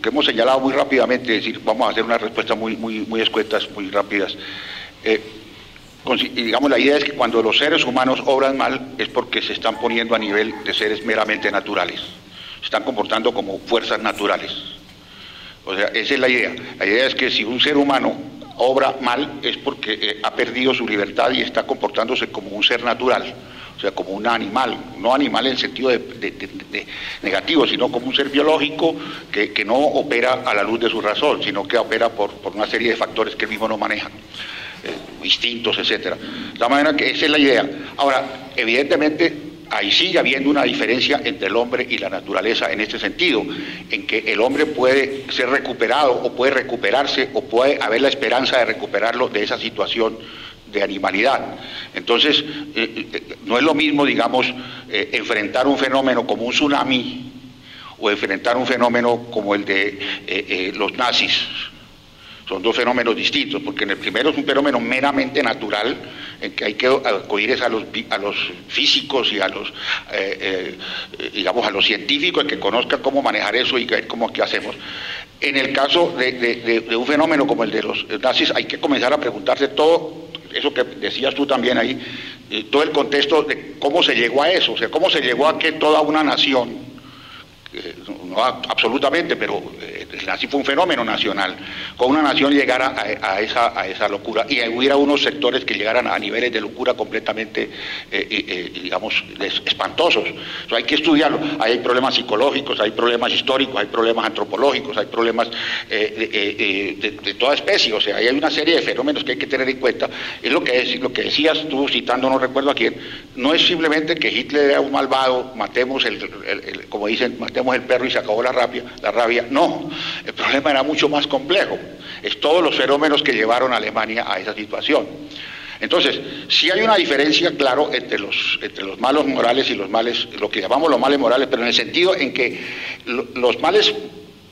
hemos señalado muy rápidamente, es decir, vamos a hacer una respuesta muy escuetas, muy rápidas. Digamos, la idea es que cuando los seres humanos obran mal es porque se están poniendo a nivel de seres meramente naturales, se están comportando como fuerzas naturales. O sea, esa es la idea. La idea es que si un ser humano obra mal es porque ha perdido su libertad y está comportándose como un ser natural, o sea, como un animal, no animal en el sentido de negativo, sino como un ser biológico que no opera a la luz de su razón, sino que opera por una serie de factores que él mismo no maneja. Instintos, etcétera. De tal manera que esa es la idea. Ahora, evidentemente, ahí sigue habiendo una diferencia entre el hombre y la naturaleza en este sentido, en que el hombre puede ser recuperado o puede recuperarse o puede haber la esperanza de recuperarlo de esa situación de animalidad. Entonces, no es lo mismo, digamos, enfrentar un fenómeno como un tsunami o enfrentar un fenómeno como el de los nazis. Son dos fenómenos distintos, porque en el primero es un fenómeno meramente natural, en que hay que acudir a los físicos y a los, digamos, a los científicos, que conozcan cómo manejar eso y qué hacemos. En el caso de un fenómeno como el de los nazis, hay que comenzar a preguntarse todo eso que decías tú también ahí, todo el contexto de cómo se llegó a eso, o sea, cómo se llegó a que toda una nación, no absolutamente, pero así fue un fenómeno nacional, con una nación llegara a esa locura, y hubiera unos sectores que llegaran a niveles de locura completamente, digamos, espantosos. Eso hay que estudiarlo. Ahí hay problemas psicológicos, hay problemas históricos, hay problemas antropológicos, hay problemas de toda especie. O sea, ahí hay una serie de fenómenos que hay que tener en cuenta. Es lo que decías tú, citando, no recuerdo a quién, no es simplemente que Hitler era un malvado, matemos como dicen, matemos el perro y se acabó la rabia, no, el problema era mucho más complejo, es todos los fenómenos que llevaron a Alemania a esa situación. Entonces, sí hay una diferencia, claro, entre los males morales y los males, lo que llamamos los males morales, pero en el sentido en que los males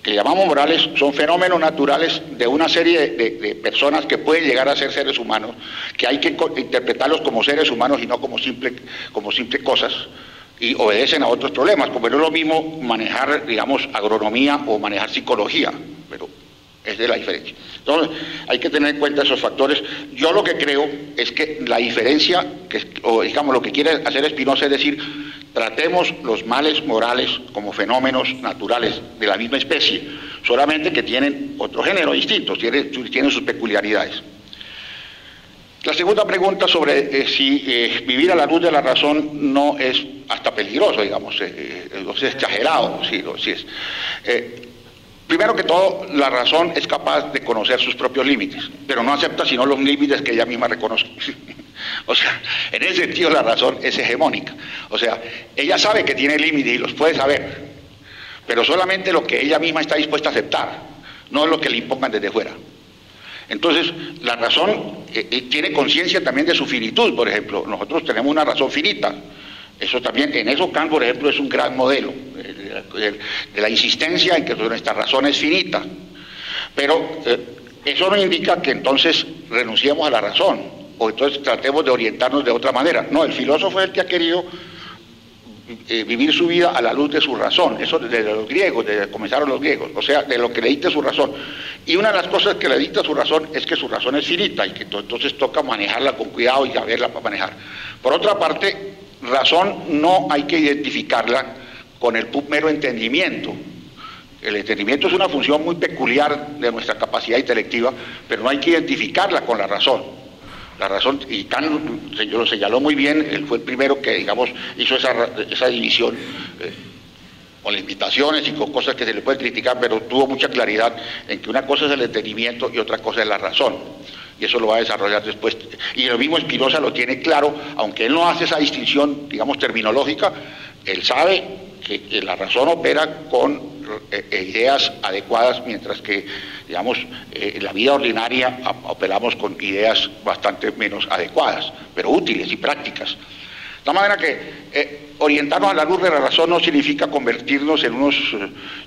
que llamamos morales son fenómenos naturales de una serie de personas que pueden llegar a ser seres humanos, que hay que interpretarlos como seres humanos y no como simples cosas, y obedecen a otros problemas, como no es lo mismo manejar, digamos, agronomía o manejar psicología, pero esa es la diferencia. Entonces, hay que tener en cuenta esos factores. Yo lo que creo es que la diferencia, o digamos, lo que quiere hacer Spinoza es decir, tratemos los males morales como fenómenos naturales de la misma especie, solamente que tienen otro género distinto, tienen sus peculiaridades. La segunda pregunta sobre si vivir a la luz de la razón no es hasta peligroso, digamos, es exagerado, sí es. Primero que todo, la razón es capaz de conocer sus propios límites, pero no acepta sino los límites que ella misma reconoce. O sea, en ese sentido la razón es hegemónica. O sea, ella sabe que tiene límites y los puede saber, pero solamente lo que ella misma está dispuesta a aceptar, no lo que le impongan desde fuera. Entonces, la razón tiene conciencia también de su finitud, por ejemplo. Nosotros tenemos una razón finita. Eso también, en eso Kant, por ejemplo, es un gran modelo de la insistencia en que nuestra razón es finita. Pero eso no indica que entonces renunciemos a la razón, o entonces tratemos de orientarnos de otra manera. No, el filósofo es el que ha querido vivir su vida a la luz de su razón. Eso desde los griegos, desde que comenzaron los griegos, o sea, de lo que le dicta su razón. Y una de las cosas que le dicta su razón es que su razón es finita y que entonces toca manejarla con cuidado y saberla para manejar. Por otra parte, razón no hay que identificarla con el mero entendimiento. El entendimiento es una función muy peculiar de nuestra capacidad intelectiva, pero no hay que identificarla con la razón. La razón, y Kant lo señaló muy bien, él fue el primero que, digamos, hizo esa división con limitaciones y con cosas que se le puede criticar, pero tuvo mucha claridad en que una cosa es el entendimiento y otra cosa es la razón. Y eso lo va a desarrollar después. Y el mismo Spinoza lo tiene claro, aunque él no hace esa distinción, digamos, terminológica, él sabe que la razón opera con ideas adecuadas, mientras que, digamos, en la vida ordinaria operamos con ideas bastante menos adecuadas, pero útiles y prácticas. De tal manera que orientarnos a la luz de la razón no significa convertirnos en unos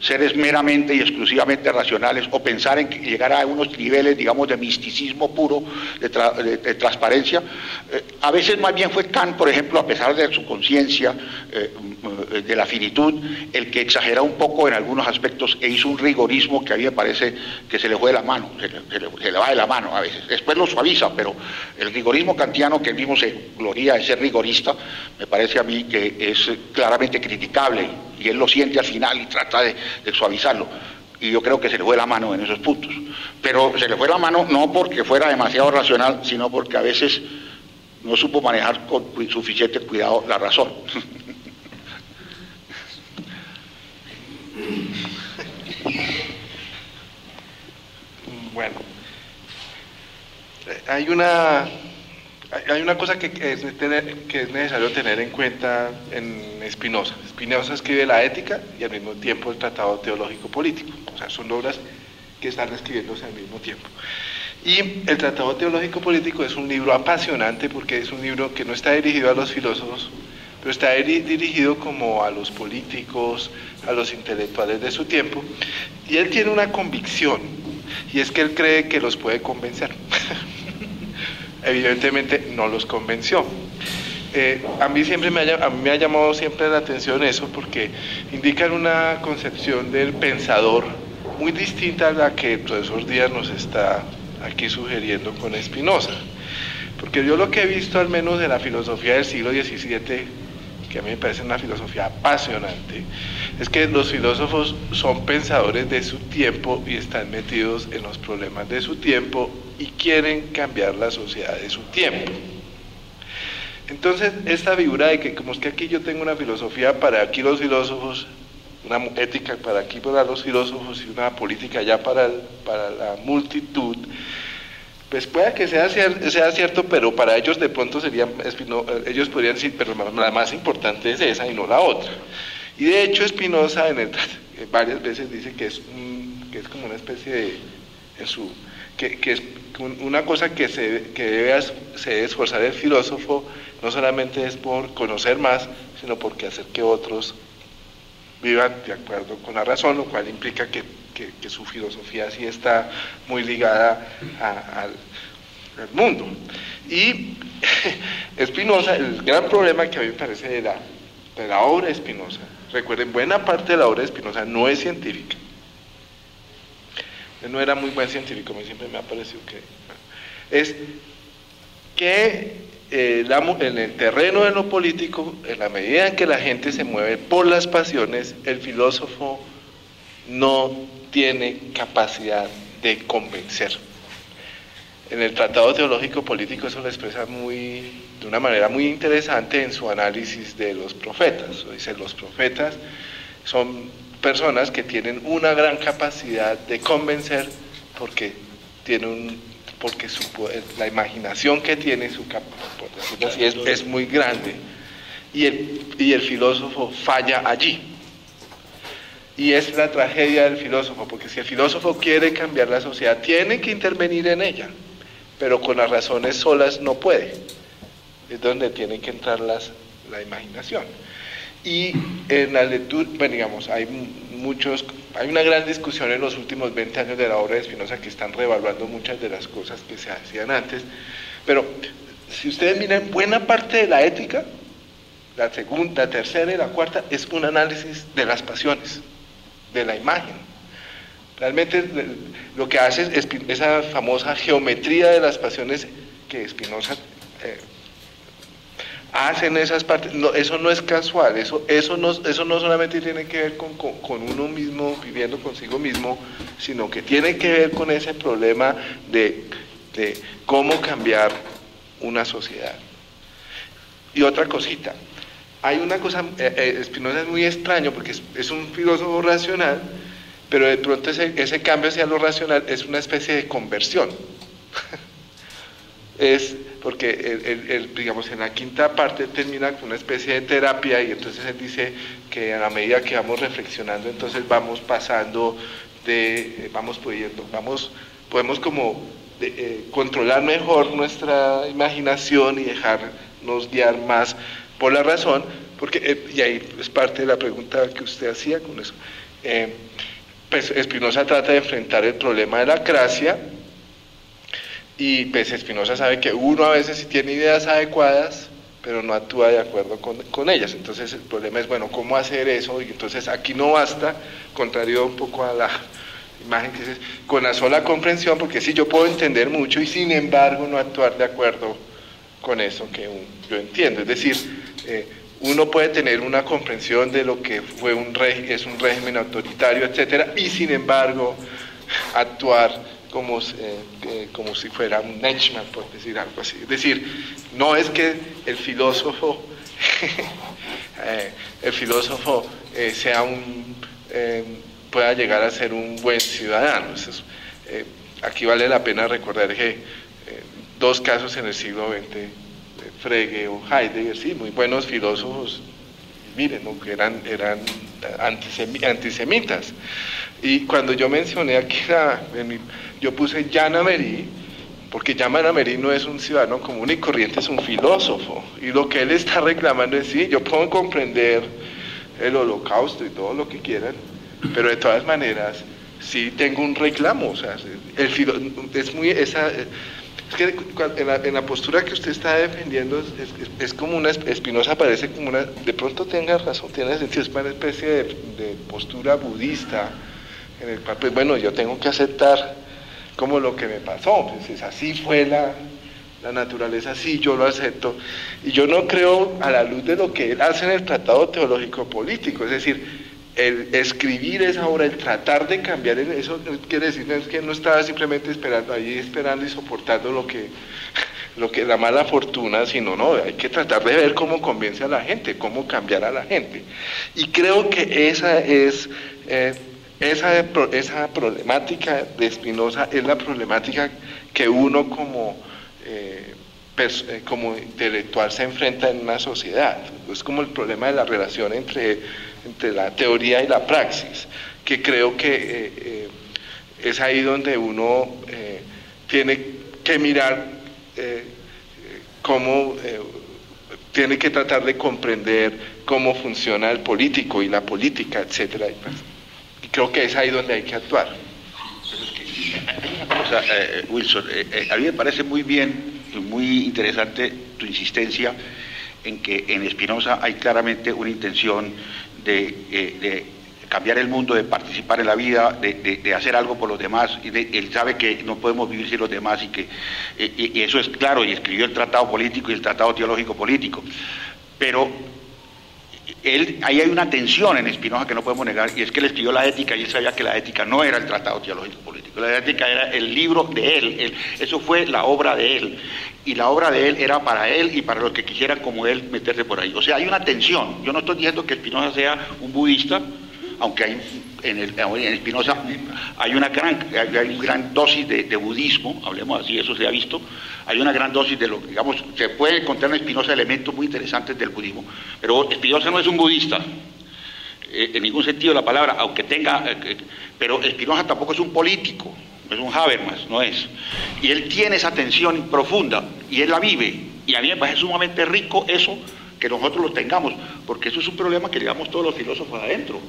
seres meramente y exclusivamente racionales, o pensar en llegar a unos niveles, digamos, de misticismo puro, de transparencia. A veces más bien fue Kant, por ejemplo, a pesar de su conciencia de la finitud, el que exagera un poco en algunos aspectos e hizo un rigorismo que a mí me parece que se le fue de la mano, se le va de la mano a veces. Después lo suaviza, pero el rigorismo kantiano, que él mismo se gloria de ser rigorista, me parece a mí que es claramente criticable, y él lo siente al final y trata de suavizarlo, y yo creo que se le fue la mano en esos puntos. Pero se le fue la mano no porque fuera demasiado racional, sino porque a veces no supo manejar con suficiente cuidado la razón. Bueno, hay una cosa que es necesario tener en cuenta en Spinoza. Spinoza escribe la Ética y al mismo tiempo el Tratado Teológico Político. O sea, son obras que están escribiéndose al mismo tiempo. Y el Tratado Teológico Político es un libro apasionante, porque es un libro que no está dirigido a los filósofos, pero está dirigido como a los políticos, a los intelectuales de su tiempo, y él tiene una convicción, y es que él cree que los puede convencer. Evidentemente no los convenció. A mí me ha llamado siempre la atención eso, porque indican una concepción del pensador muy distinta a la que el profesor Díaz nos está aquí sugiriendo con Spinoza. Porque yo lo que he visto, al menos de la filosofía del siglo XVII, que a mí me parece una filosofía apasionante, es que los filósofos son pensadores de su tiempo y están metidos en los problemas de su tiempo y quieren cambiar la sociedad de su tiempo. Entonces, esta figura de que como es que aquí yo tengo una filosofía para aquí los filósofos, una ética para aquí para los filósofos y una política ya para la multitud, pues puede que sea cierto, pero para ellos de pronto ellos podrían decir, pero la más importante es esa y no la otra. Y de hecho Spinoza varias veces dice que es como una especie de, que es una cosa que se debe esforzar el filósofo, no solamente es por conocer más, sino porque hacer que otros vivan de acuerdo con la razón, lo cual implica que su filosofía sí está muy ligada al mundo. Y Spinoza, el gran problema que a mí me parece de la obra de Spinoza, recuerden, buena parte de la obra de Spinoza no es científica. Él no era muy buen científico, a mí siempre me ha parecido que... Es que en el terreno de lo político, en la medida en que la gente se mueve por las pasiones, el filósofo no tiene capacidad de convencer. En el Tratado Teológico Político eso lo expresa de una manera muy interesante en su análisis de los profetas. Dice, los profetas son personas que tienen una gran capacidad de convencer porque la imaginación que tiene, por decirlo así, es muy grande, y el filósofo falla allí. Y es la tragedia del filósofo, porque si el filósofo quiere cambiar la sociedad, tiene que intervenir en ella, pero con las razones solas no puede. Es donde tiene que entrar la imaginación. Y en la lectura, bueno, digamos, hay una gran discusión en los últimos 20 años de la obra de Spinoza que están reevaluando muchas de las cosas que se hacían antes, pero si ustedes miran, buena parte de la ética, la segunda, la tercera y la cuarta, es un análisis de las pasiones, de la imagen. Realmente lo que hace es esa famosa geometría de las pasiones que Spinoza hace en esas partes. No, eso no es casual, eso no solamente tiene que ver con uno mismo viviendo consigo mismo, sino que tiene que ver con ese problema de cómo cambiar una sociedad. Y otra cosita, hay una cosa, Spinoza es muy extraño porque es un filósofo racional, pero de pronto ese cambio hacia lo racional es una especie de conversión. Es porque digamos, en la quinta parte termina con una especie de terapia, y entonces él dice que a la medida que vamos reflexionando, entonces vamos pasando podemos como controlar mejor nuestra imaginación y dejarnos guiar más por la razón, porque, y ahí es parte de la pregunta que usted hacía con eso. Pues Spinoza trata de enfrentar el problema de la cracia, y pues Spinoza sabe que uno a veces sí tiene ideas adecuadas, pero no actúa de acuerdo con ellas. Entonces el problema es, bueno, ¿cómo hacer eso? Y entonces aquí no basta, contrario un poco a la imagen que es, con la sola comprensión, porque sí, yo puedo entender mucho y sin embargo no actuar de acuerdo con eso que yo entiendo. Es decir, uno puede tener una comprensión de lo que es un régimen autoritario, etcétera, y sin embargo actuar como si fuera un Netschmann, por decir algo así. Es decir, no es que el filósofo pueda llegar a ser un buen ciudadano. Aquí vale la pena recordar que dos casos en el siglo XX, Frege o Heidegger, sí, muy buenos filósofos, miren, ¿no? Que eran antisemitas. Y cuando yo mencioné aquí, yo puse Jean Améry, porque Jean Améry no es un ciudadano común y corriente, es un filósofo. Y lo que él está reclamando es, sí, yo puedo comprender el holocausto y todo lo que quieran, pero de todas maneras, sí tengo un reclamo. O sea, es que en la postura que usted está defendiendo es como una, Spinoza parece como una, de pronto tenga razón, tiene sentido, es una especie de postura budista, en el cual, pues bueno, yo tengo que aceptar como lo que me pasó, pues así fue la naturaleza sí, yo lo acepto. Y yo no creo a la luz de lo que él hace en el Tratado Teológico Político, es decir, el escribir esa obra, el tratar de cambiar eso, quiere decir que no estaba simplemente esperando y soportando lo que la mala fortuna, sino no, hay que tratar de ver cómo convence a la gente, cómo cambiar a la gente. Y creo que esa problemática de Spinoza es la problemática que uno como intelectual se enfrenta en una sociedad. Es como el problema de la relación entre la teoría y la praxis, que creo que es ahí donde uno tiene que mirar cómo tiene que tratar de comprender cómo funciona el político y la política, etcétera. Y creo que es ahí donde hay que actuar. Una cosa, Wilson, a mí me parece muy bien y muy interesante tu insistencia en que en Spinoza hay claramente una intención de cambiar el mundo, de participar en la vida, de hacer algo por los demás, y él sabe que no podemos vivir sin los demás, y eso es claro, y escribió el Tratado Político y el Tratado Teológico Político, pero ahí hay una tensión en Spinoza que no podemos negar, y es que él escribió la Ética, y él sabía que la Ética no era el Tratado Teológico Político, la Ética era el libro de él, eso fue la obra de él, y la obra de él era para él y para los que quisieran como él meterse por ahí. O sea, hay una tensión. Yo no estoy diciendo que Spinoza sea un budista, aunque en Spinoza hay una gran dosis de budismo, hablemos así, eso se ha visto, hay una gran dosis de lo que, digamos, se puede encontrar en Spinoza elementos muy interesantes del budismo, pero Spinoza no es un budista, en ningún sentido de la palabra, aunque tenga, pero Spinoza tampoco es un político, no es un Habermas, no es, y él tiene esa tensión profunda, y él la vive, y a mí me parece sumamente rico eso, que nosotros lo tengamos, porque eso es un problema que llevamos todos los filósofos adentro.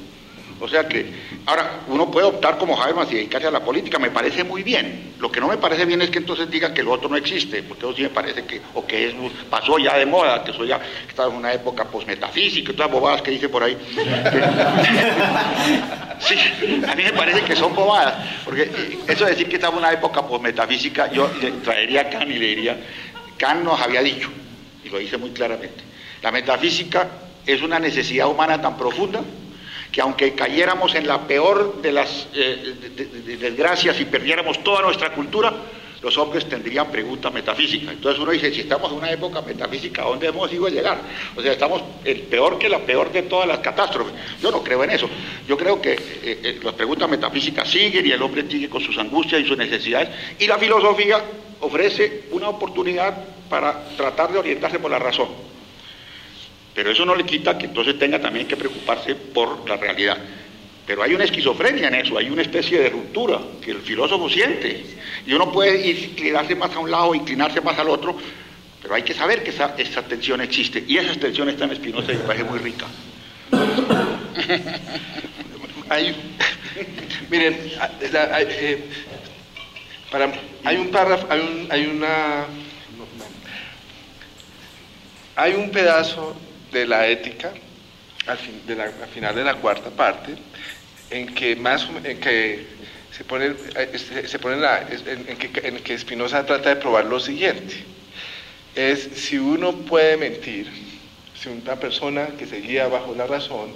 O sea que, ahora, uno puede optar como Habermas y dedicarse a la política, me parece muy bien. Lo que no me parece bien es que entonces digan que lo otro no existe, porque eso sí me parece que, o que pasó ya de moda, que eso ya está en una época posmetafísica, todas bobadas que dice por ahí. Sí, a mí me parece que son bobadas, porque eso de decir que estamos en una época posmetafísica, yo le traería a Kant y le diría, Kant nos había dicho, y lo dice muy claramente, la metafísica es una necesidad humana tan profunda que aunque cayéramos en la peor de las desgracias y perdiéramos toda nuestra cultura, los hombres tendrían preguntas metafísicas. Entonces uno dice, si estamos en una época metafísica, ¿a dónde hemos ido a llegar? O sea, estamos peor que la peor de todas las catástrofes. Yo no creo en eso. Yo creo que las preguntas metafísicas siguen y el hombre sigue con sus angustias y sus necesidades, y la filosofía ofrece una oportunidad para tratar de orientarse por la razón. Pero eso no le quita que entonces tenga también que preocuparse por la realidad. Pero hay una esquizofrenia en eso, hay una especie de ruptura que el filósofo siente. Y uno puede inclinarse más a un lado, inclinarse más al otro, pero hay que saber que esa tensión existe. Y esa tensión está en Spinoza y me parece muy rica. Miren, hay un párrafo, hay un pedazo de la Ética al final de la cuarta parte en que en que Spinoza trata de probar lo siguiente: es si uno puede mentir, si una persona que se guía bajo la razón